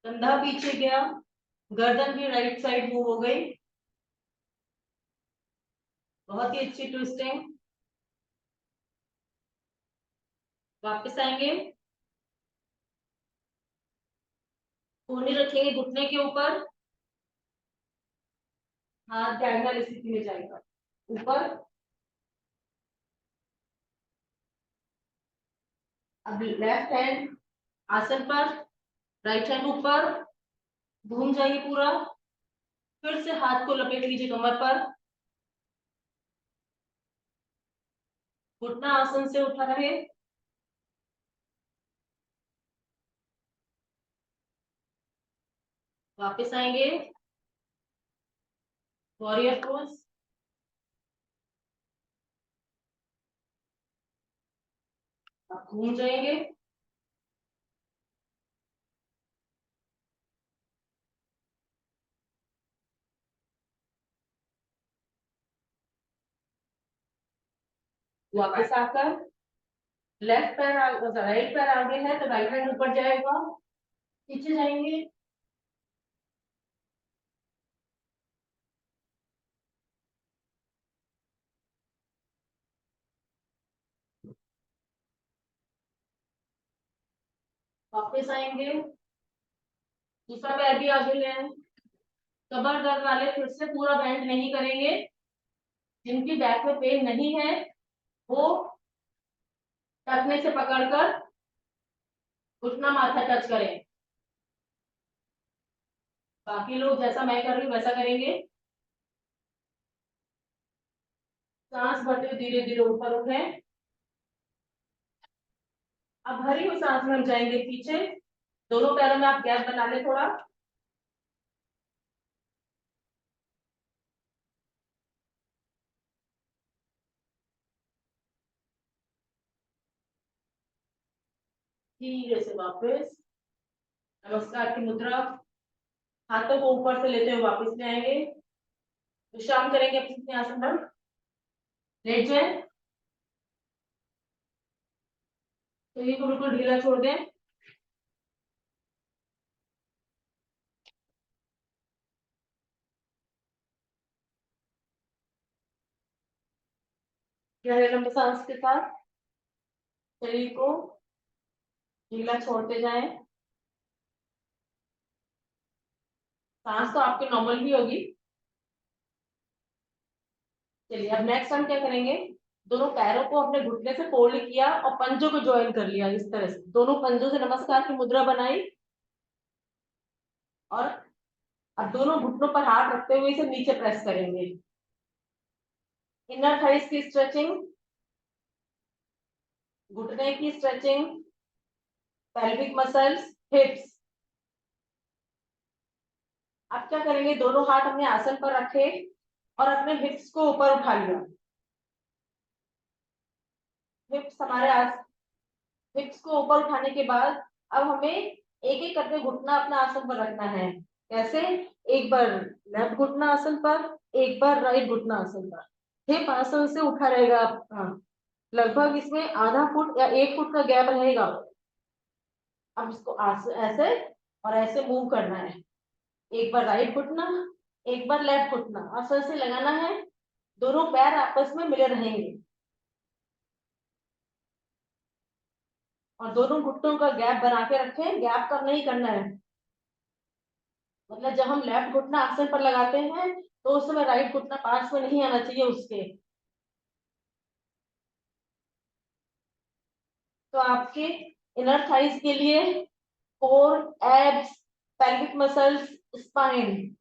कंधा पीछे गया, गर्दन भी राइट साइड मूव हो गई। बहुत ही अच्छी ट्विस्टिंग। वापस आएंगे। कोहनी रखेंगे घुटने के ऊपर। हाथ डायगोनल स्थिति में जाएगा ऊपर। अब लेफ्ट हैंड आसन पर, राइट हैंड ऊपर, घूम जाइए पूरा। फिर से हाथ को लपेट लीजिए कमर पर, घुटना आसन से उठा रहे। वापस आएंगे, वॉरियर पोज। अब घूम जाएंगे, वापस आकर लेफ्ट पैर राइट पैर आगे है तो राइट हैंड ऊपर जाएगा, पीछे जाएंगे, वापस आएंगे, दूसरा पैर भी आगे ले आए। कमर दर्द वाले फिर से पूरा बेंड नहीं करेंगे, जिनकी बैक में पेन नहीं है वो टखने से पकड़कर घुटना माथा टच करें। बाकी लोग जैसा मैं कर रही हूँ वैसा करेंगे। सांस भरते हुए धीरे धीरे ऊपर उठें। अब भरी हुई सांस में हम जाएंगे पीछे, दोनों पैरों में आप गैप बना लें थोड़ा। धीरे से वापस नमस्कार की मुद्रा, हाथों को ऊपर से लेते हुए वापस ले आएंगे। विश्राम करेंगे अपने आसन पर, लेट जाए, शरीर को बिल्कुल ढीला छोड़ दें। गहरे लंबे सांस के साथ शरीर को ढीला छोड़ते जाएं। सांस तो आपकी नॉर्मल भी होगी। चलिए अब नेक्स्ट हम क्या करेंगे, दोनों पैरों को अपने घुटने से फोल्ड किया और पंजों को ज्वाइन कर लिया। इस तरह से दोनों पंजों से नमस्कार की मुद्रा बनाई और अब दोनों घुटनों पर हाथ रखते हुए इसे नीचे प्रेस करेंगे। इनर थाइस की स्ट्रेचिंग, घुटने की स्ट्रेचिंग, पेल्विक मसल्स, हिप्स। अब क्या करेंगे, दोनों हाथ अपने आसन पर रखे और अपने हिप्स को ऊपर उठा लिया। हिप्स हिप्स को ऊपर उठाने के बाद अब हमें एक एक करके घुटना अपना आसन पर रखना है। कैसे, एक बार लेफ्ट घुटना आसन पर, एक बार राइट घुटना आसन पर। हिप आसन से उठा रहेगा आपका, लगभग इसमें आधा फुट या 1 फुट का गैप रहेगा। अब इसको ऐसे और ऐसे मूव करना है। एक बार राइट घुटना, एक बार लेफ्ट घुटना आसन से लगाना है। दोनों पैर आपस में मिले रहेंगे और दोनों घुटनों का गैप बना के रखें। गैप कम नहीं करना है, मतलब जब हम लेफ्ट घुटना आसन पर लगाते हैं तो उस समय राइट घुटना पास में नहीं आना चाहिए उसके। तो आपके इनर थाइस के लिए core, abs, pelvic muscles, spine.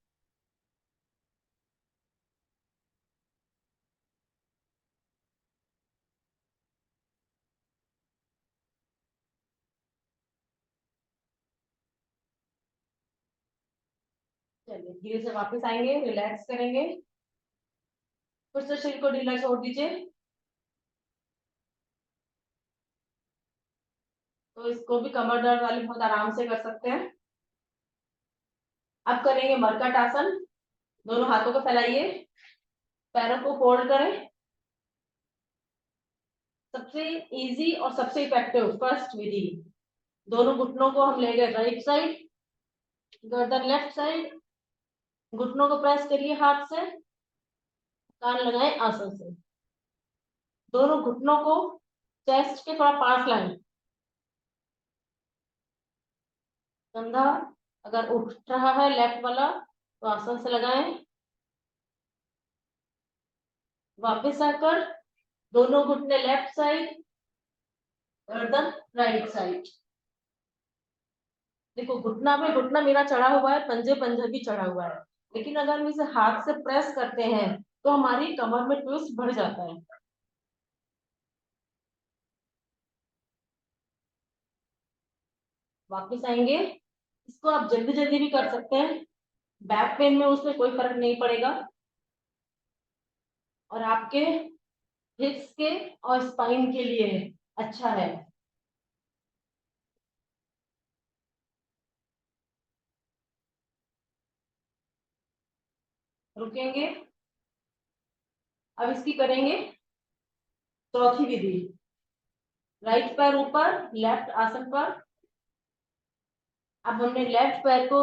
चलिए धीरे से वापस आएंगे, रिलैक्स करेंगे, फिर से शरीर को ढीला छोड़ दीजिए। तो इसको भी कमर दर्द वाले बहुत आराम से कर सकते हैं। अब करेंगे मरकट आसन। दोनों हाथों को फैलाइए, पैरों को फोल्ड करें। सबसे इजी और सबसे इफेक्टिव फर्स्ट विधि, दोनों घुटनों को हम ले गए राइट साइड, गर्दन लेफ्ट साइड, घुटनों को प्रेस करिए हाथ से, कान लगाए आसन से। दोनों घुटनों को चेस्ट के थोड़ा पास लाएं। कंधा अगर उठ रहा है लेफ्ट वाला तो आसन से लगाएं। वापस आकर दोनों घुटने लेफ्ट साइड, गर्दन राइट साइड। देखो घुटना पे घुटना मेरा चढ़ा हुआ है, पंजे पंजा भी चढ़ा हुआ है। लेकिन अगर हम इसे हाथ से प्रेस करते हैं तो हमारी कमर में ट्विस्ट बढ़ जाता है। वापस आएंगे। इसको आप जल्दी जल्दी भी कर सकते हैं, बैक पेन में उसमें कोई फर्क नहीं पड़ेगा और आपके हिप्स के और स्पाइन के लिए अच्छा है। रुकेंगे। अब इसकी करेंगे चौथी विधि। राइट पैर ऊपर, लेफ्ट आसन पर। अब हमने लेफ्ट पैर को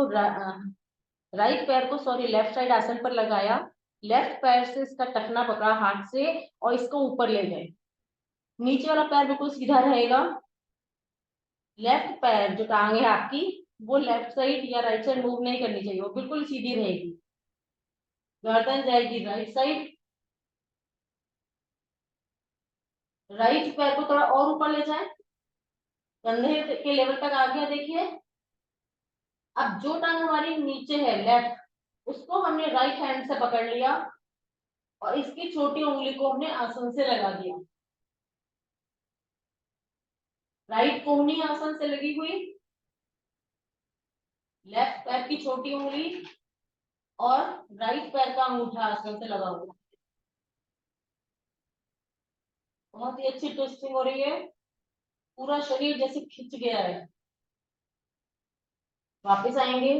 राइट पैर को सॉरी लेफ्ट साइड आसन पर लगाया, लेफ्ट पैर से इसका टखना पकड़ा हाथ से और इसको ऊपर ले गए। नीचे वाला पैर बिल्कुल सीधा रहेगा। लेफ्ट पैर जो टांग है आपकी वो लेफ्ट साइड या राइट साइड मूव नहीं करनी चाहिए, वो बिल्कुल सीधी रहेगी। गर्दन जाएगी राइट साइड। राइट पैर को थोड़ा और ऊपर ले जाए, कंधे के लेवल तक आ गया देखिए। अब जो टांग हमारी नीचे है लेफ्ट, उसको हमने राइट हैंड से पकड़ लिया और इसकी छोटी उंगली को हमने आसन से लगा दिया। राइट कोहनी आसन से लगी हुई, लेफ्ट पैर की छोटी उंगली और राइट पैर का अंगूठा आसन से लगा हुआ। बहुत ही अच्छी ट्विस्टिंग हो रही है, पूरा शरीर जैसे खिंच गया है। वापस आएंगे,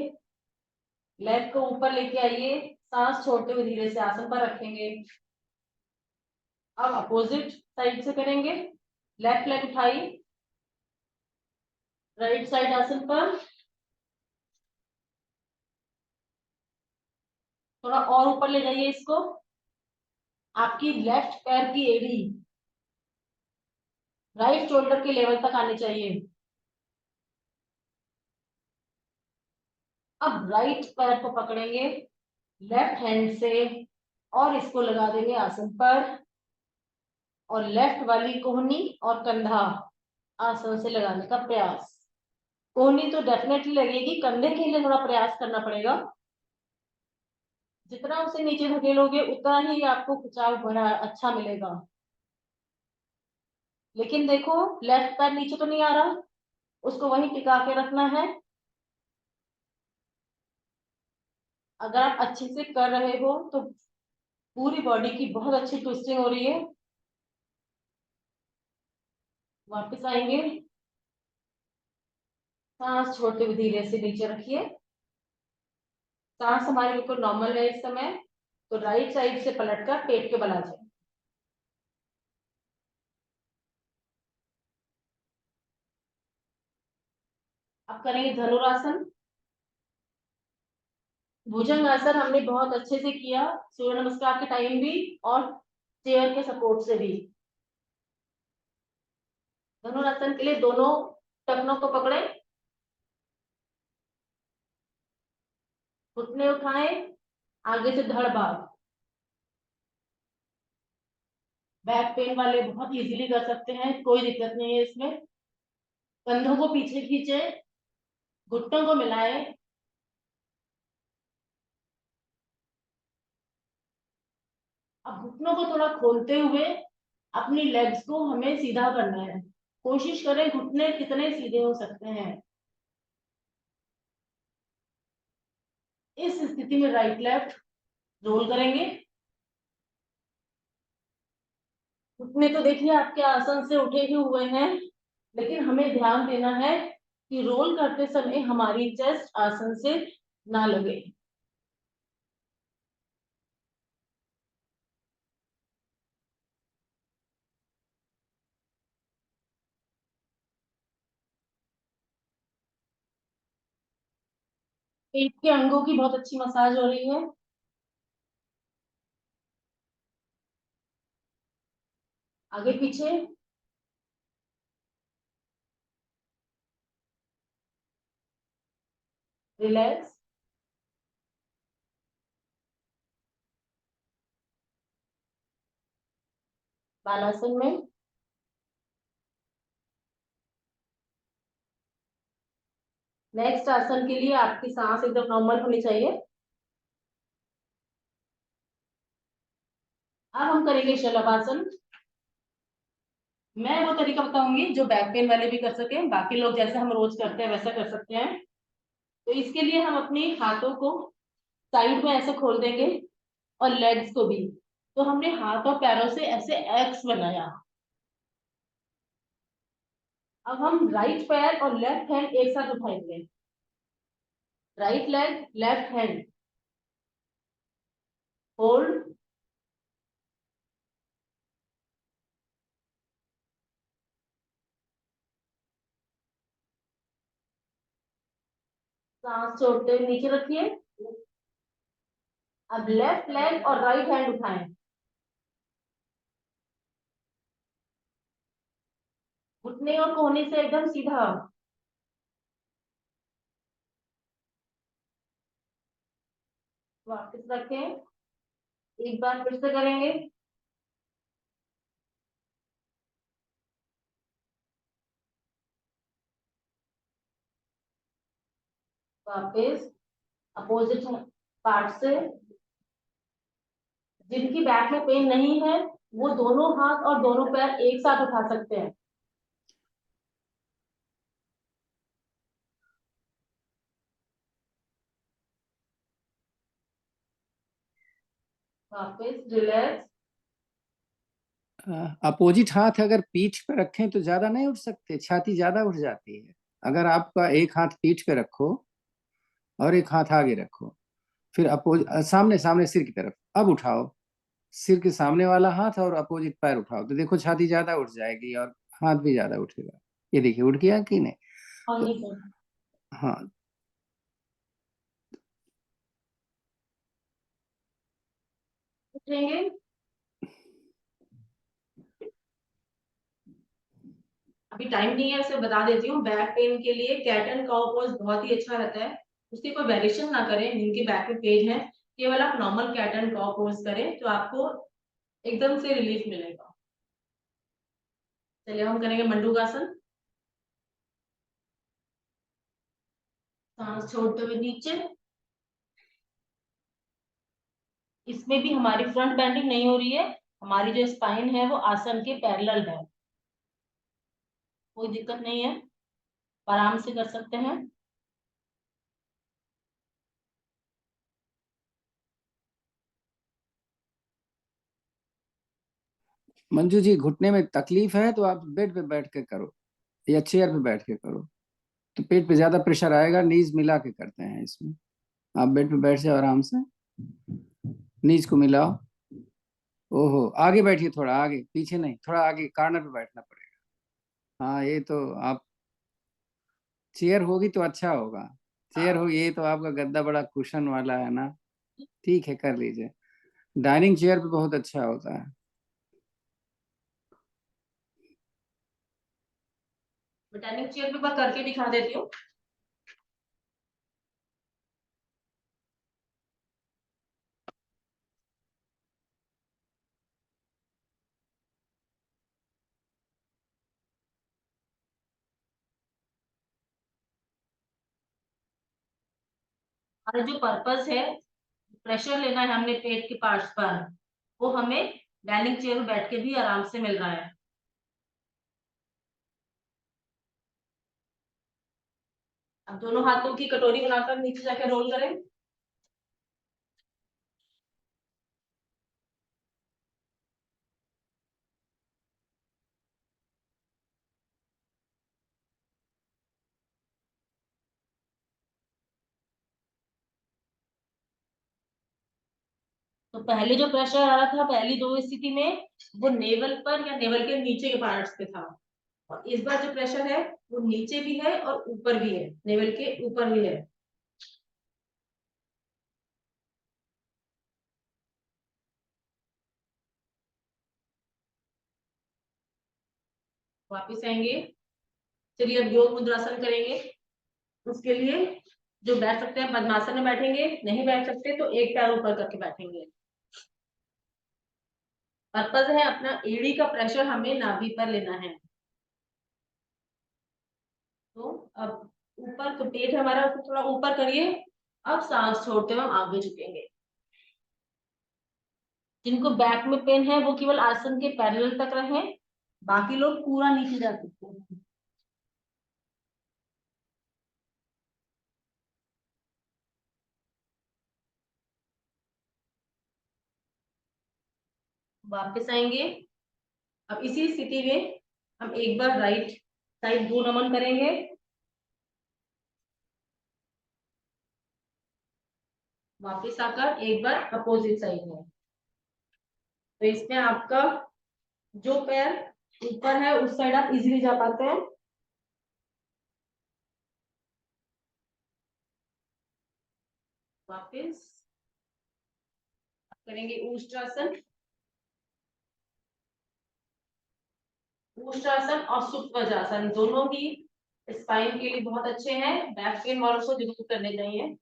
लेग को ऊपर लेके आइए, सांस छोड़ते हुए धीरे से आसन पर रखेंगे। अब अपोजिट साइड से करेंगे। लेफ्ट लेग उठाई, राइट साइड आसन पर। थोड़ा और ऊपर ले जाइए इसको। आपकी लेफ्ट पैर की एड़ी राइट शोल्डर के लेवल तक आनी चाहिए। अब राइट पैर को पकड़ेंगे लेफ्ट हैंड से और इसको लगा देंगे आसन पर और लेफ्ट वाली कोहनी और कंधा आसन से लगाने का प्रयास। कोहनी तो डेफिनेटली लगेगी, कंधे के लिए थोड़ा प्रयास करना पड़ेगा। जितना उसे नीचे धकेलोगे उतना ही आपको खिंचाव बड़ा अच्छा मिलेगा। लेकिन देखो लेफ्ट पैर नीचे तो नहीं आ रहा, उसको वहीं टिका के रखना है। अगर आप अच्छे से कर रहे हो तो पूरी बॉडी की बहुत अच्छी ट्विस्टिंग हो रही है। वापस आएंगे, सांस छोड़ते हुए धीरे से नीचे रखिए। सांस हमारी बिल्कुल नॉर्मल है इस समय, तो राइट साइड से पलटकर पेट के बल आ जाए। अब करेंगे धनुरासन। भुजंग आसन हमने बहुत अच्छे से किया, सूर्य नमस्कार के टाइम भी और चेयर के सपोर्ट से भी। धनुरासन के लिए दोनों टखनों को पकड़े, घुटने उठाएं, आगे से धड़ भाग। बैक पेन वाले बहुत इजीली कर सकते हैं, कोई दिक्कत नहीं है इसमें। कंधों को पीछे खींचे, घुटनों को मिलाएं। अब घुटनों को थोड़ा खोलते हुए अपनी लेग्स को हमें सीधा करना है। कोशिश करें घुटने कितने सीधे हो सकते हैं। इस स्थिति में राइट लेफ्ट रोल करेंगे। घुटने तो देखिए आपके आसन से उठे ही हुए हैं, लेकिन हमें ध्यान देना है कि रोल करते समय हमारी चेस्ट आसन से ना लगे। पेट के अंगों की बहुत अच्छी मसाज हो रही है। आगे पीछे, रिलैक्स। बालासन में नेक्स्ट आसन के लिए आपकी सांस एकदम नॉर्मल होनी चाहिए। अब हम करेंगे शलभासन। मैं वो तरीका बताऊंगी जो बैक पेन वाले भी कर सके, बाकी लोग जैसे हम रोज करते हैं वैसा कर सकते हैं। तो इसके लिए हम अपने हाथों को साइड में ऐसे खोल देंगे और लेग्स को भी। तो हमने हाथ और पैरों से ऐसे एक्स बनाया। अब हम राइट पैर और लेफ्ट हैंड एक साथ उठाएंगे। Right leg left hand, hold, सांस छोड़ते हुए नीचे रखिए। अब लेफ्ट लेग और राइट हैंड उठाएं। घुटने और कोहनी से एकदम सीधा। वापस रखें। एक बार फिर से करेंगे। वापस अपोजिट पार्ट से। जिनकी बैक में पेन नहीं है वो दोनों हाथ और दोनों पैर एक साथ उठा सकते हैं। वापस रिलैक्स। अपोजिट हाथ अगर पीठ पे रखें तो ज्यादा नहीं उठ सकते, छाती ज्यादा उठ जाती है। अगर आपका एक हाथ पीठ पे रखो और एक हाथ आगे रखो, फिर सामने सामने सिर की तरफ अब उठाओ, सिर के सामने वाला हाथ और अपोजिट पैर उठाओ, तो देखो छाती ज्यादा उठ जाएगी और हाथ भी ज्यादा उठेगा। ये देखिए उठ गया कि नहीं। हाँ तो जी सर। हाँ, उठेंगे। अभी टाइम नहीं है, उसे बता देती हूँ। बैक पेन के लिए कैट एंड काउ पोज बहुत ही अच्छा रहता है। उसकी कोई वेरिएशन ना करें जिनके बैक में पेन है, केवल आप normal cat and cow pose करें तो आपको एकदम से रिलीफ मिलेगा। चलिए हम करेंगे मंडूकासन। सांस छोड़ते हुए नीचे। इसमें भी हमारी फ्रंट बेंडिंग नहीं हो रही है, हमारी जो स्पाइन है वो आसन के पैरेलल है। कोई दिक्कत नहीं है, आराम से कर सकते हैं। मंजू जी घुटने में तकलीफ है तो आप बेड पे बैठ के करो या चेयर पे बैठ के करो, तो पेट पे ज्यादा प्रेशर आएगा। नीज मिला के करते हैं इसमें। आप बेड पे बैठ जाओ आराम से, नीज को मिलाओ। ओहो, आगे बैठिए, थोड़ा आगे, पीछे नहीं, थोड़ा आगे कॉर्नर पे बैठना पड़ेगा। हाँ, ये तो आप चेयर होगी तो अच्छा होगा। चेयर होगी, ये तो आपका गद्दा बड़ा कुशन वाला है ना। ठीक है, कर लीजिए। डाइनिंग चेयर पे बहुत अच्छा होता है। डाइनिंग चेयर पे मैं करके दिखा देती हूँ। हमारा जो पर्पस है, प्रेशर लेना है हमने पेट के पार्ट्स पर, वो हमें डाइनिंग चेयर में बैठ के भी आराम से मिल रहा है। अब दोनों हाथों की कटोरी बनाकर नीचे जाके रोल करें। तो पहले जो प्रेशर आ रहा था पहली दो स्थिति में, वो नेवल पर या नेवल के नीचे के पार्ट्स पे था। और इस बार जो प्रेशर है वो नीचे भी है और ऊपर भी है, नेवल के ऊपर भी है। वापिस आएंगे। चलिए अब योग मुद्रासन करेंगे। उसके लिए जो बैठ सकते हैं पद्मासन में बैठेंगे, नहीं बैठ सकते तो एक पैर ऊपर करके बैठेंगे। पर्पज है अपना एड़ी का प्रेशर हमें नाभि पर लेना है। तो अब ऊपर तो पेट हमारा उसको थोड़ा ऊपर करिए। अब सांस छोड़ते हुए हम आगे झुकेंगे। जिनको बैक में पेन है वो केवल आसन के पैरेलल तक रहें, बाकी लोग पूरा नीचे जा सकते हैं। वापस आएंगे। अब इसी स्थिति में हम एक बार राइट साइड दो नमन करेंगे। वापस आकर एक बार अपोजिट साइड में। तो इसमें आपका जो पैर ऊपर है उस साइड आप इजीली जा पाते हैं। वापस करेंगे ऊष्ट्रासन। ऊष्ट्रासन और सुप्वज्रासन दोनों ही स्पाइन के लिए बहुत अच्छे हैं, बैक पेन वालों को जरूर करने चाहिए।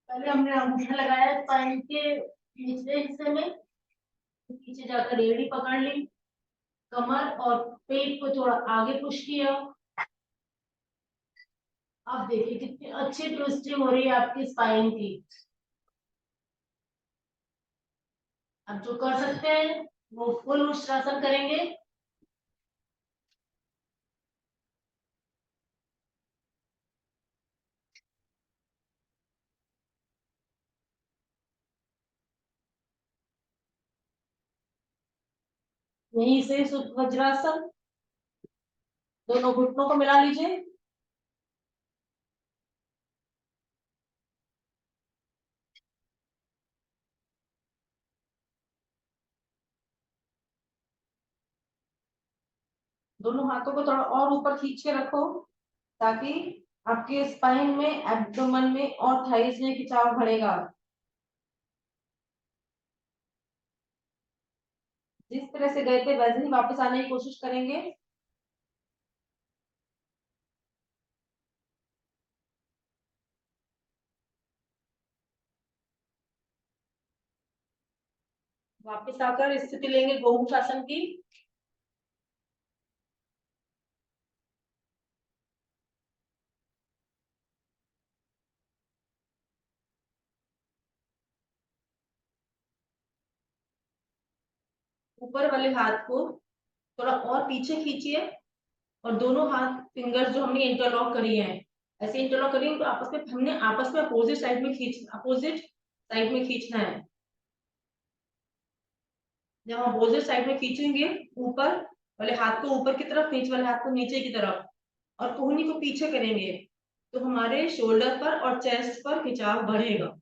पहले हमने अंगूठा लगाया स्पाइन के निचले हिस्से में, पीछे जाकर एड़ी पकड़ ली, कमर और पेट को थोड़ा आगे पुश किया। अब देखिए कितनी अच्छी ट्विस्टिंग हो रही है आपकी स्पाइन की। अब जो कर सकते हैं वो फुल ऊष्ट्रासन करेंगे। यहीं से वज्रासन, दोनों घुटनों को मिला लीजिए। दोनों हाथों को थोड़ा और ऊपर खींच के रखो ताकि आपके स्पाइन में, एब्डोमेन में और थाइस में खिंचाव बढ़ेगा। जिस तरह से गए थे वैसे ही वापस आने की कोशिश करेंगे। वापस आकर स्थिति लेंगे गोमुखासन की। ऊपर वाले हाथ को थोड़ा और पीछे खींचिए और दोनों हाथ फिंगर्स जो हमने इंटरलॉक करी है ऐसे इंटरलॉक करिए, तो आपस में हमने आपस में अपोजिट साइड में खींचना है। जब हम अपोजिट साइड में खींचेंगे, ऊपर वाले हाथ को ऊपर की तरफ, नीचे वाले हाथ को नीचे की तरफ और कोहनी को पीछे करेंगे, तो हमारे शोल्डर पर और चेस्ट पर खिंचाव बढ़ेगा।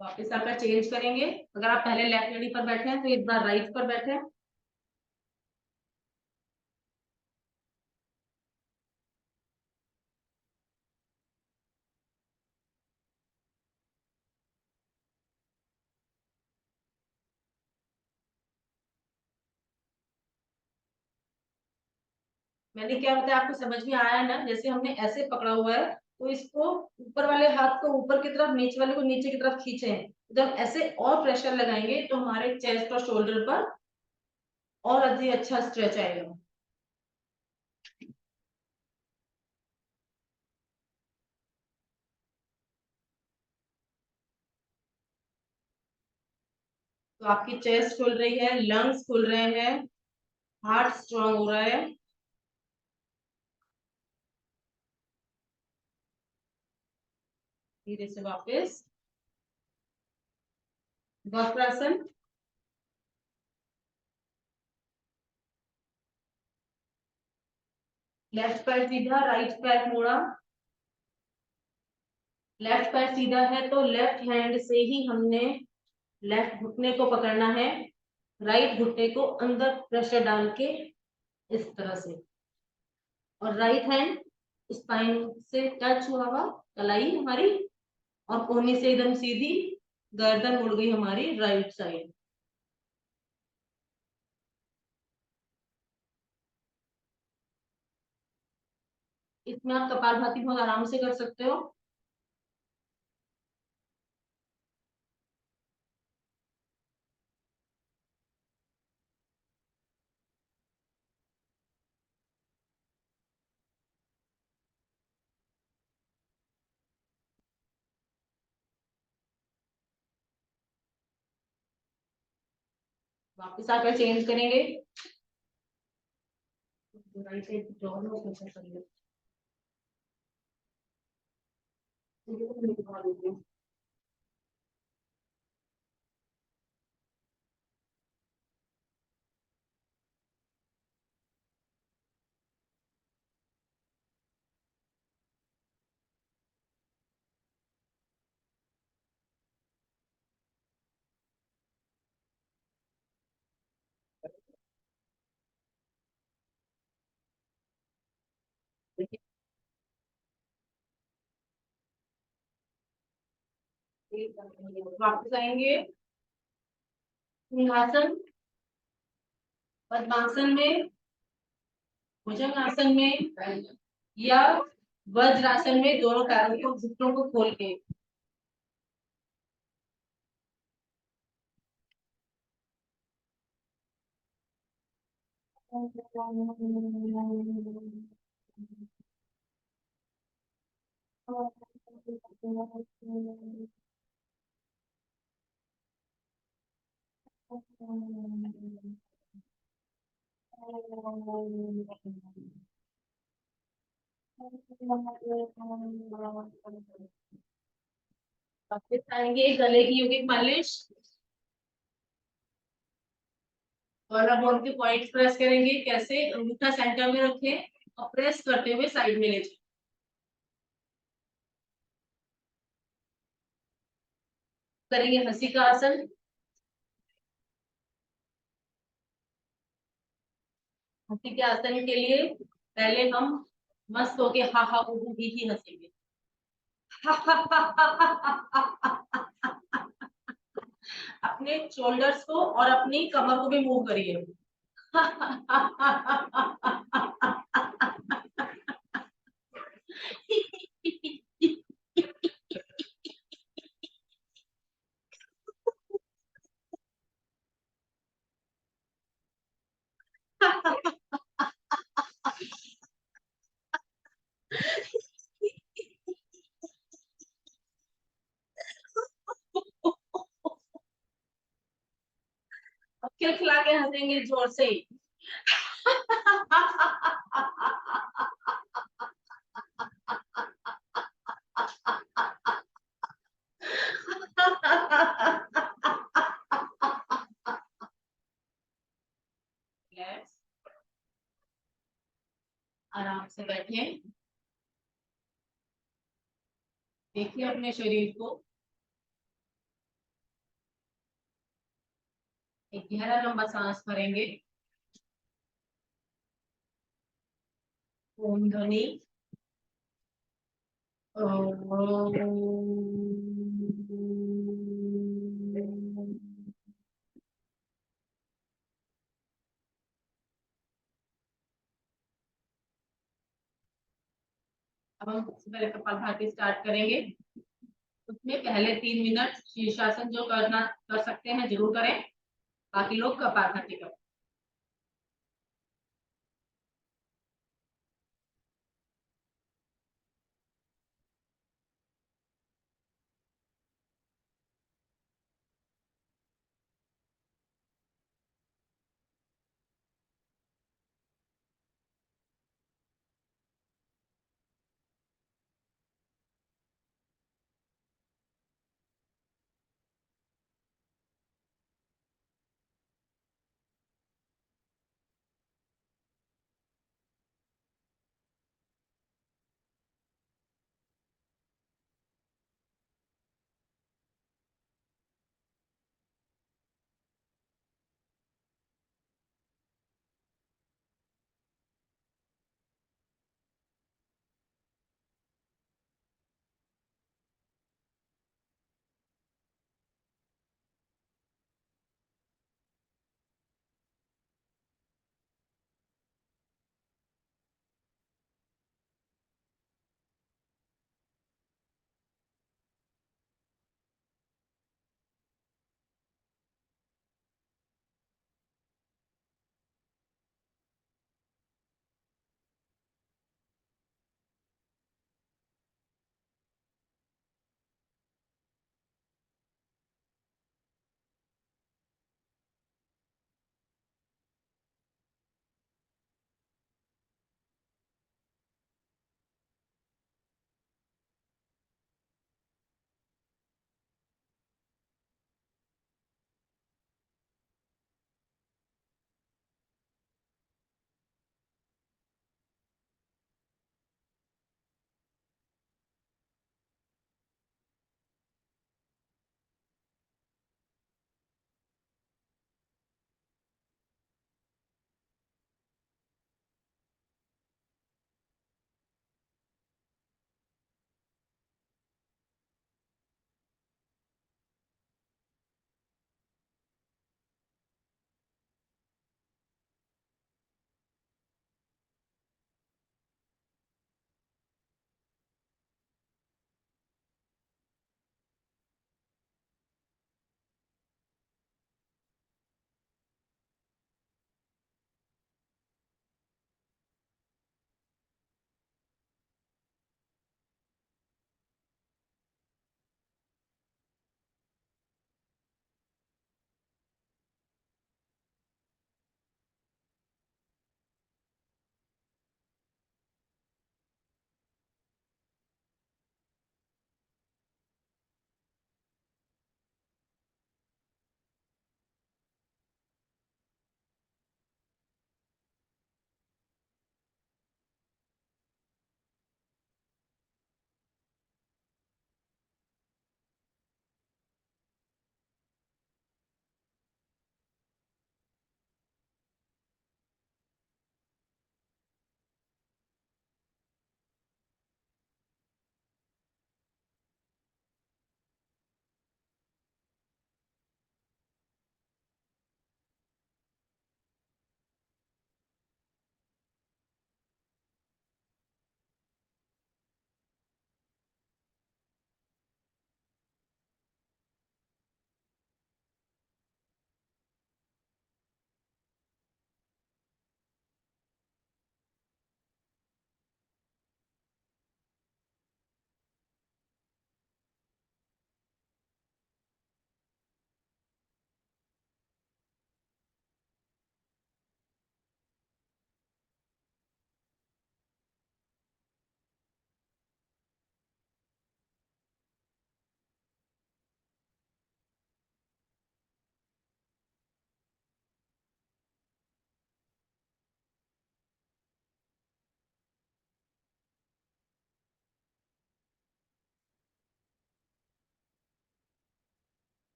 वापस आकर चेंज करेंगे। अगर आप पहले लेफ्ट एड़ी पर बैठे हैं तो इस बार राइट पर बैठे। मैंने क्या बताया आपको समझ में आया ना? जैसे हमने ऐसे पकड़ा हुआ है तो इसको ऊपर वाले हाथ को ऊपर की तरफ, नीचे वाले को नीचे की तरफ खींचे। जब ऐसे और प्रेशर लगाएंगे तो हमारे चेस्ट और शोल्डर पर और अधिक अच्छा स्ट्रेच आएगा। तो आपकी चेस्ट खुल रही है, लंग्स खुल रहे हैं, हार्ट स्ट्रांग हो रहा है। धीरे से वापस वक्रासन। लेफ्ट पैर सीधा, राइट पैर मोड़ा। लेफ्ट पैर सीधा है तो लेफ्ट हैंड से ही हमने लेफ्ट घुटने को पकड़ना है, राइट घुटने को अंदर प्रेशर डाल के इस तरह से, और राइट हैंड स्पाइन से टच हुआ हुआ, कलाई हमारी, और कोहनी से एकदम सीधी, गर्दन मुड़ गई हमारी राइट साइड। इसमें आप कपालभाति बहुत आराम से कर सकते हो। वापस आकर चेंज करेंगे, राइट साइड जॉन हो कैसा करिए। वापस आएंगे सिंहासन, पद्मासन में, भुजंगासन में या वज्रासन में, दोनों पैरों को घुटनों को खोल के। वापस आएंगे गले की योगिक मालिश, और अब उनके पॉइंट्स प्रेस करेंगे। कैसे? अंगूठा सेंटर में रखें और प्रेस करते हुए साइड में ले जाएं। करेंगे हंसी का आसन। हंसी के आसन के लिए पहले हम मस्त होके हा हा हू ही हंसेंगे। अपने शोल्डर्स को और अपनी कमर को भी मूव करिए। खिलखिला के हंसेंगे जोर से। Relax. आराम से बैठे, देखिए अपने शरीर को। एक गहरा लंबा सांस भरेंगे। ओम ध्वनि। अब हम सबसे पहले कपालभाति स्टार्ट करेंगे। उसमें पहले 3 मिनट शीर्षासन जो करना कर सकते हैं जरूर करें, बाकी लोग कपालभाति करें।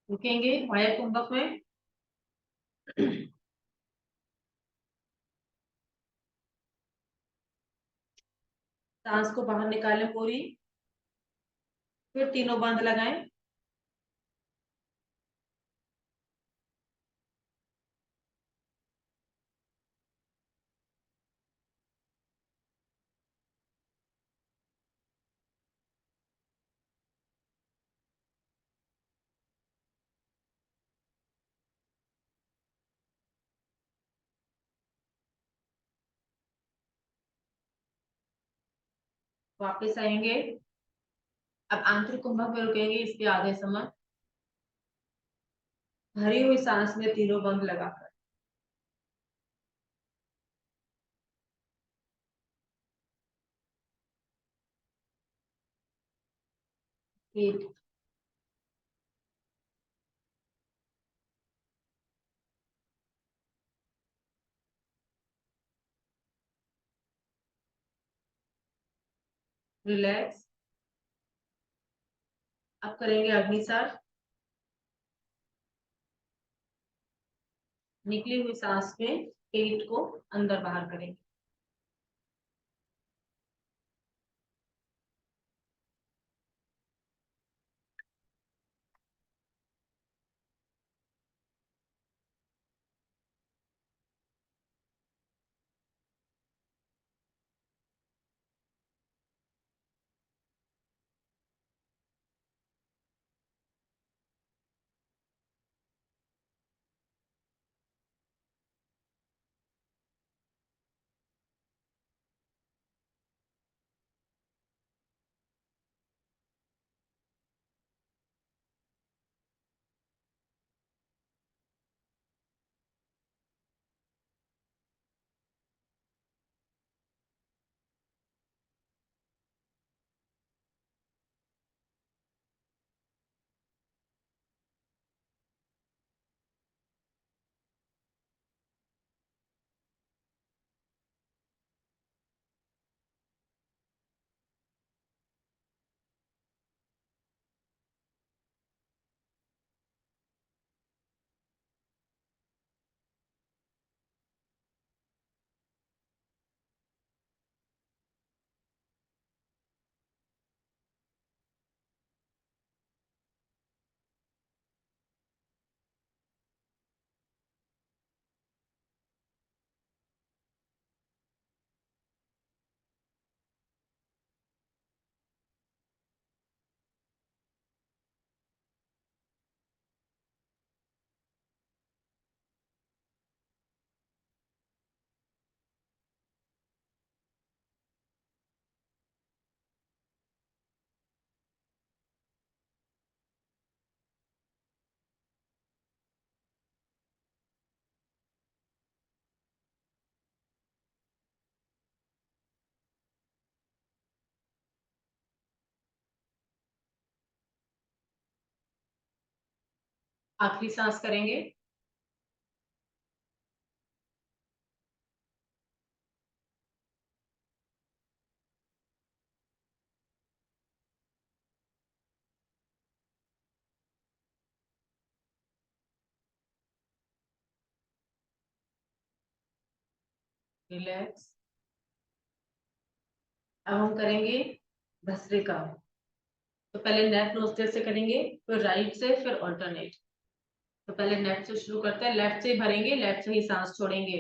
रुकेंगे वाया कुंभक में। सांस को बाहर निकालें पूरी, फिर तीनों बंद लगाएं। वापस आएंगे। अब आंतरिक कुंभक में रुकेंगे इसके आधे समय। भरी हुई सांस में तीनों बंद लगाकर। एक, रिलैक्स। अब करेंगे अग्निसार। निकली हुई सांस में पेट को अंदर बाहर करेंगे। आखिरी सांस करेंगे। रिलैक्स। अब हम करेंगे भस्त्रिका। तो पहले लेफ्ट नोस्ट्रल से करेंगे, फिर राइट से, फिर ऑल्टरनेट। तो पहले लेफ्ट से शुरू करते हैं। लेफ्ट से भरेंगे, लेफ्ट से ही सांस छोड़ेंगे।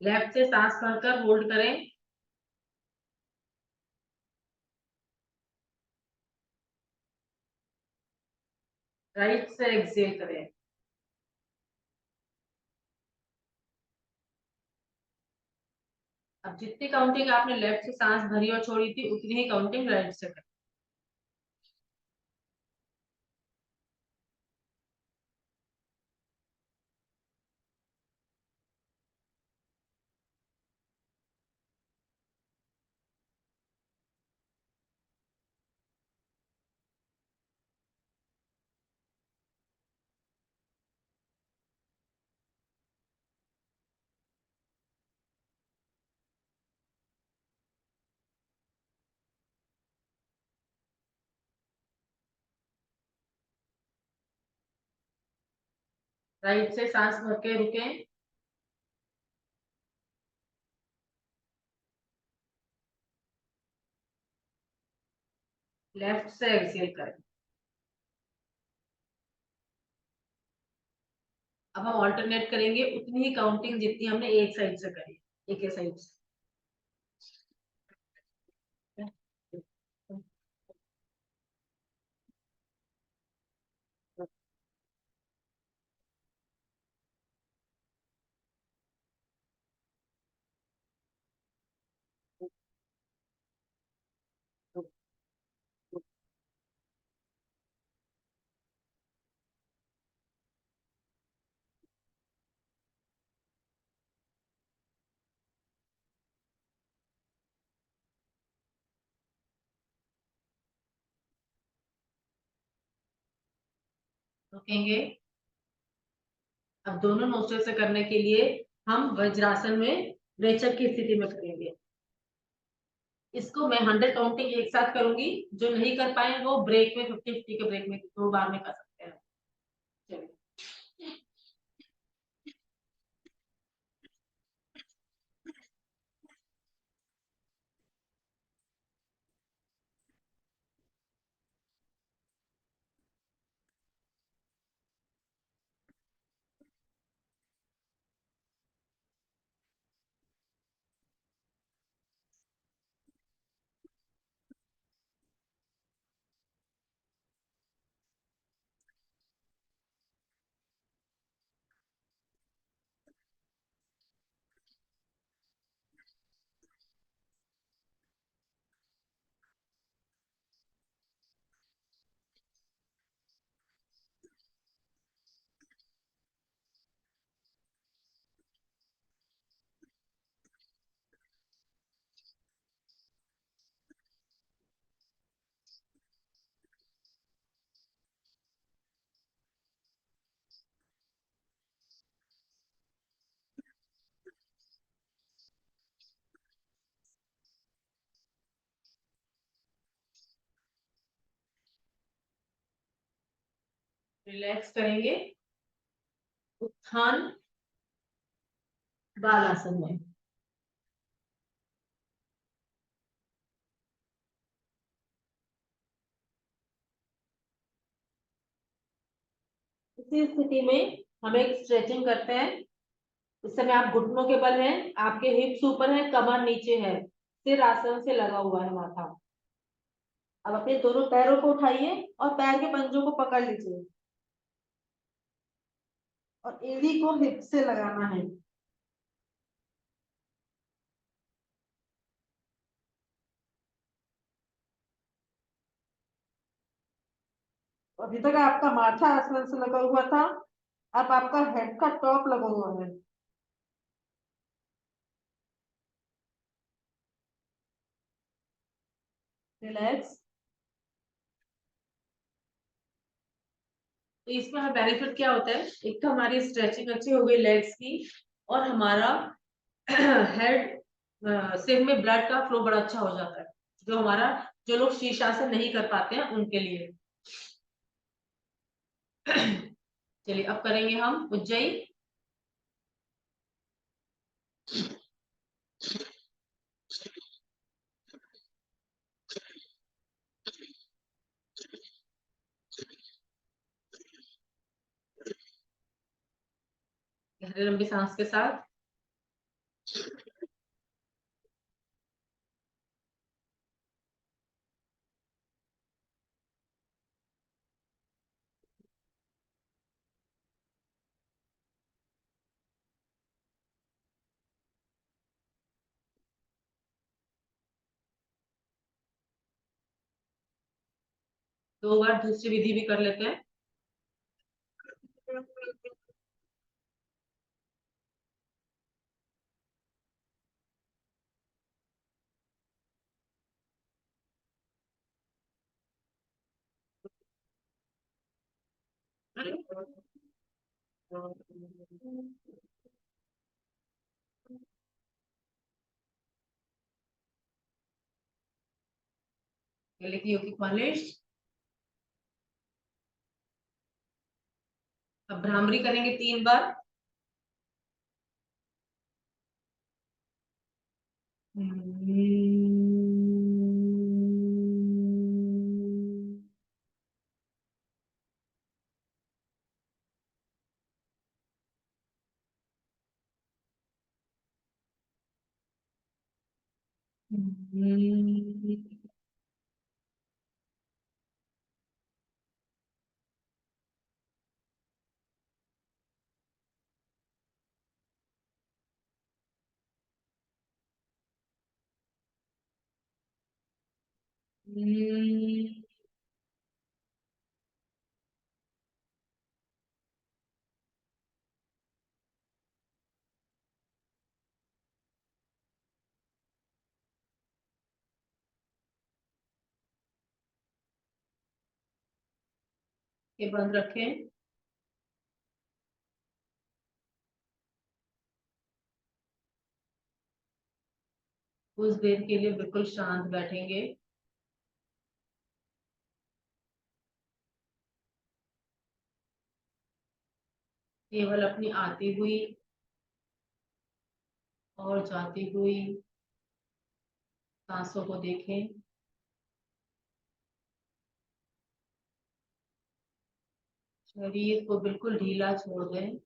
लेफ्ट से सांस भरकर होल्ड करें, राइट से एक्सेल करें। अब जितनी काउंटिंग आपने लेफ्ट से सांस भरी और छोड़ी थी उतनी ही काउंटिंग राइट से करें। राइट से सांस भर के रुकें, लेफ्ट से एक्सेल करें। अब हम ऑल्टरनेट करेंगे उतनी ही काउंटिंग जितनी हमने एक साइड से करी, एक साइड से। रुकेंगे। अब दोनों नोस्ट्रल से करने के लिए हम वज्रासन में रेचक की स्थिति में करेंगे। इसको मैं 100 काउंटिंग एक साथ करूंगी, जो नहीं कर पाए वो ब्रेक में 50-50 के ब्रेक में 2 बार में कर सकते हैं। चलिए, रिलैक्स करेंगे, उत्थान बालासन में। इसी स्थिति में हम एक स्ट्रेचिंग करते हैं। इस समय आप घुटनों के बल हैं, आपके हिप्स ऊपर है, कमर नीचे है, सिर आसन से लगा हुआ है माथा। अब अपने दोनों पैरों को उठाइए और पैर के पंजों को पकड़ लीजिए और एड़ी को हिप से लगाना है। अभी तक आपका माथा आसमान से लगा हुआ था, अब आपका हेड का टॉप लगा हुआ है। रिलैक्स। तो इसमें हमें बेनिफिट क्या होता है, एक तो हमारी स्ट्रेचिंग अच्छी हो गई लेग्स की, और हमारा हेड सिर में ब्लड का फ्लो बड़ा अच्छा हो जाता है, जो हमारा जो लोग शीर्षासन नहीं कर पाते हैं उनके लिए। चलिए अब करेंगे हम उज्जयी। गहरे लंबी सांस के साथ 2 बार दूसरी विधि भी कर लेते हैं। ये लिखी यौगिक मालिश। अब भ्रामरी करेंगे 3 बार। ये बंद रखें। कुछ देर के लिए बिल्कुल शांत बैठेंगे। केवल अपनी आती हुई और जाती हुई सांसों को देखें। शरीर को बिल्कुल ढीला छोड़ दें।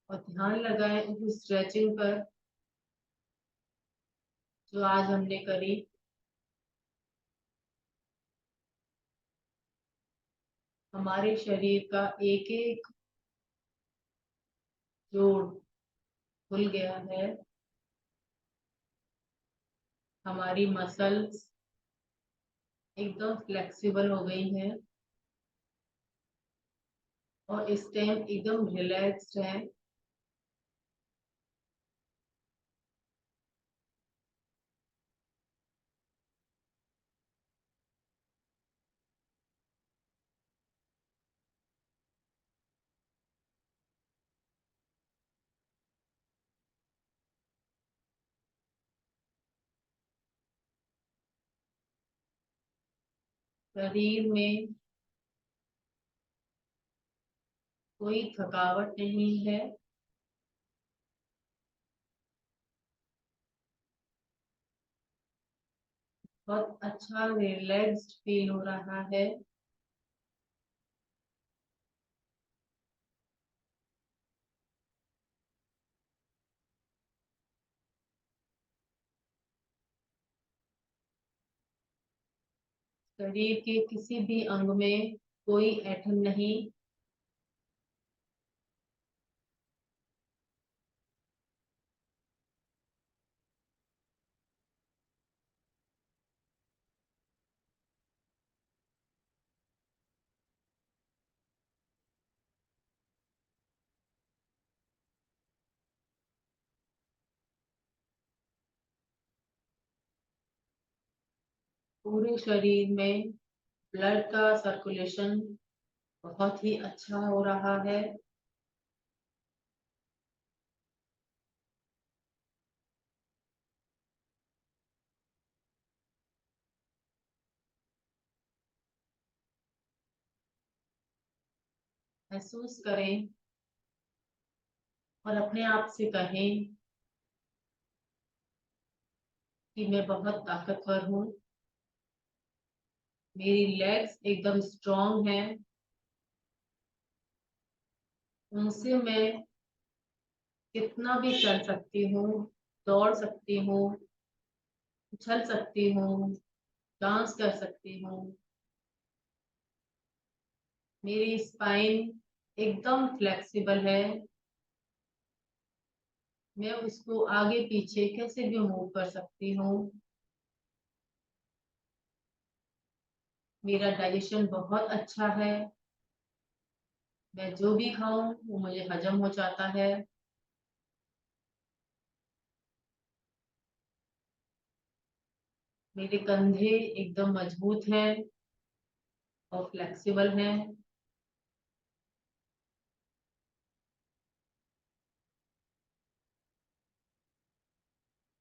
और ध्यान लगाएं उस स्ट्रेचिंग पर जो आज हमने करी। हमारे शरीर का एक एक जोड़ खुल गया है। हमारी मसल्स एकदम फ्लेक्सिबल हो गई हैं और इस टाइम एकदम रिलैक्स्ड है। शरीर में कोई थकावट नहीं है। बहुत अच्छा रिलैक्स्ड फील हो रहा है। शरीर के किसी भी अंग में कोई ऐंठन नहीं। पूरे शरीर में ब्लड का सर्कुलेशन बहुत ही अच्छा हो रहा है। महसूस करें और अपने आप से कहें कि मैं बहुत ताकतवर हूँ। मेरी लेग्स एकदम स्ट्रांग हैं। उनसे मैं कितना भी चल सकती हूँ, दौड़ सकती हूँ, उछल सकती हूँ, डांस कर सकती हूँ। मेरी स्पाइन एकदम फ्लेक्सिबल है। मैं उसको आगे पीछे कैसे भी मूव कर सकती हूँ। मेरा डाइजेशन बहुत अच्छा है। मैं जो भी खाऊं वो मुझे हजम हो जाता है। मेरे कंधे एकदम मजबूत हैं और फ्लेक्सिबल हैं।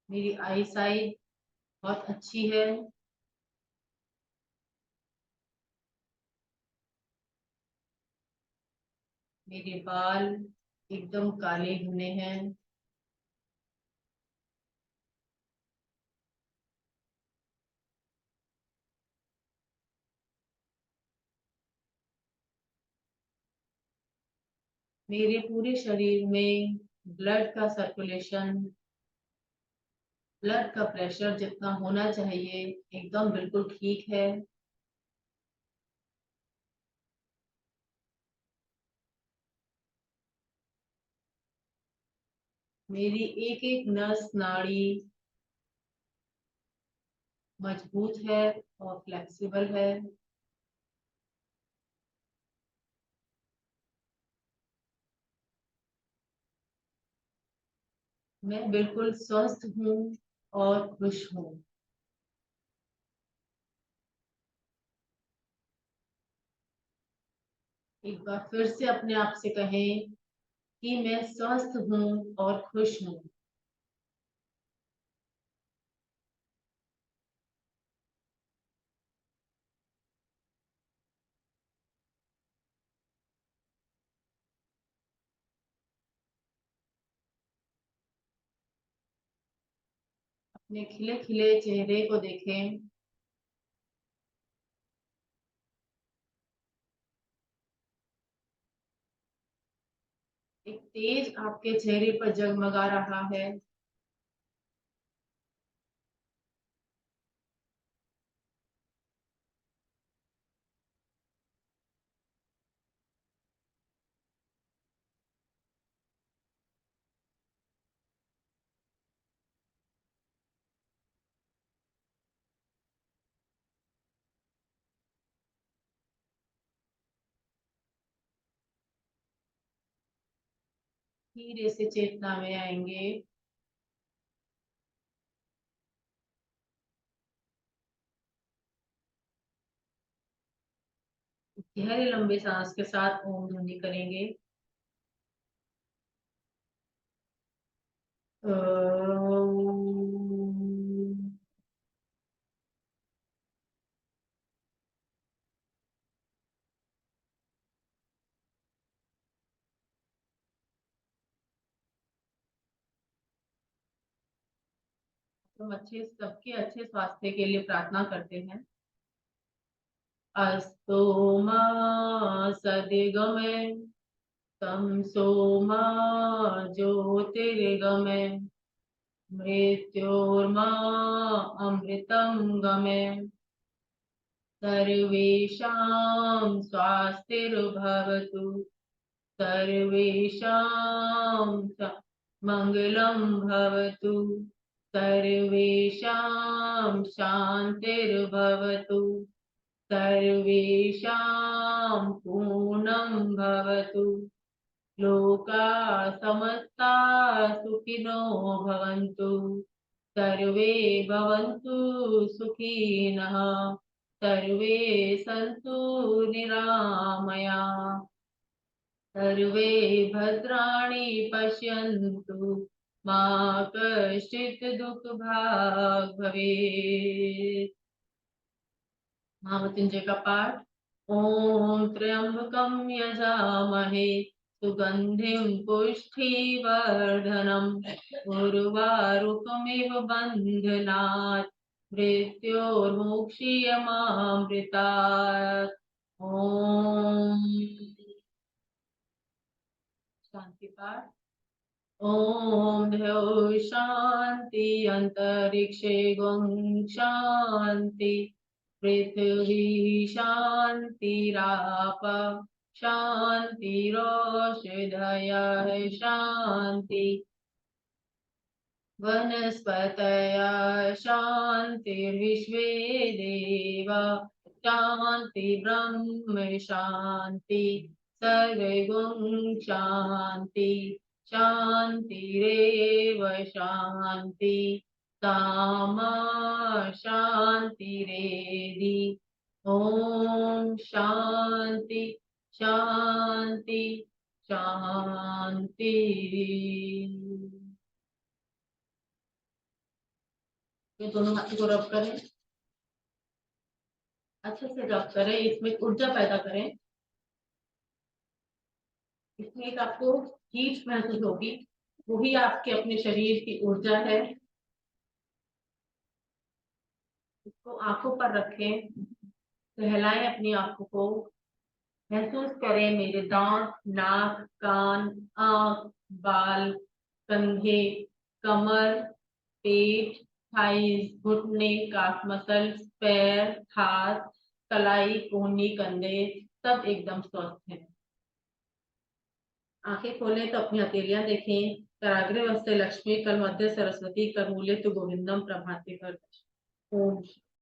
मेरी आई साइट बहुत अच्छी है। मेरे बाल एकदम काले घने हैं। मेरे पूरे शरीर में ब्लड का सर्कुलेशन, ब्लड का प्रेशर जितना होना चाहिए एकदम बिल्कुल ठीक है। मेरी एक एक नस नाड़ी मजबूत है और फ्लेक्सिबल है। मैं बिल्कुल स्वस्थ हूँ और खुश हूँ। एक बार फिर से अपने आप से कहें कि मैं स्वस्थ हूँ और खुश हूँ। अपने खिले खिले चेहरे को देखें। एक तेज आपके चेहरे पर जगमगा रहा है। धीरे से चेतना में आएंगे। गहरे लंबे सांस के साथ ओम ध्वनि करेंगे। ओम। तो अच्छे सबके अच्छे स्वास्थ्य के लिए प्रार्थना करते हैं। अस्तु मा सद्गमय तमसो मा ज्योतिर्गमय मृत्योर्मा अमृतं गमय। सर्वेषां स्वास्तिर्भवतु। सर्वेषां मङ्गलं भवतु। सर्वेषां शान्तिर्भवतु। सर्वेषां पूर्णं भवतु। लोका समस्ता सुखिनो भवन्तु। सर्वे भवन्तु सुखिनः। सर्वे सन्तु निरामया। सर्वे भद्राणि पश्यन्तु मा कश्चित् दुःखभाग् भवेत्। महामृत्युंजय का पाठ। ओम त्र्यंबकं यजामहे सुगंधिं पुष्टिवर्धनम् उर्वारुकमिव बन्धनात् मृत्योर्मुक्षीयमामृतात्। ओम शांति पाठ। ओम द्यौः शांति अंतरिक्षे गुं शांति पृथ्वी शांतिराप शांतिरोषधयः शांति। वनस्पतय शान्तिर्विश्वे देवा शान्ति ब्रह्म शान्ति सर्वगुण शान्ति शान्तिरेव शान्ति सामा शान्तिरेधि ॐ शान्ति शान्ति शान्ति। ये दोनों हाथों को रब करें, अच्छे से रब करें, इसमें ऊर्जा पैदा करें। इसमें एक आपको हीट महसूस होगी, वही आपके अपने शरीर की ऊर्जा है। इसको आंखों पर रखें, सहलाएं अपनी आंखों को, महसूस करें मेरे दांत, नाक, कान, आंख, बाल, कंधे, कमर, पेट, थाइज, घुटने, काफ मसल्स, पैर, हाथ, कलाई, कोहनी, कंधे सब एकदम स्वस्थ हैं। आंखें खोलें तो अपनी हथेलियां देखें। कराग्रे वस्ते लक्ष्मी, कर मध्य सरस्वती, कर मूले तो गोविंदम, प्रभाते कर ओम।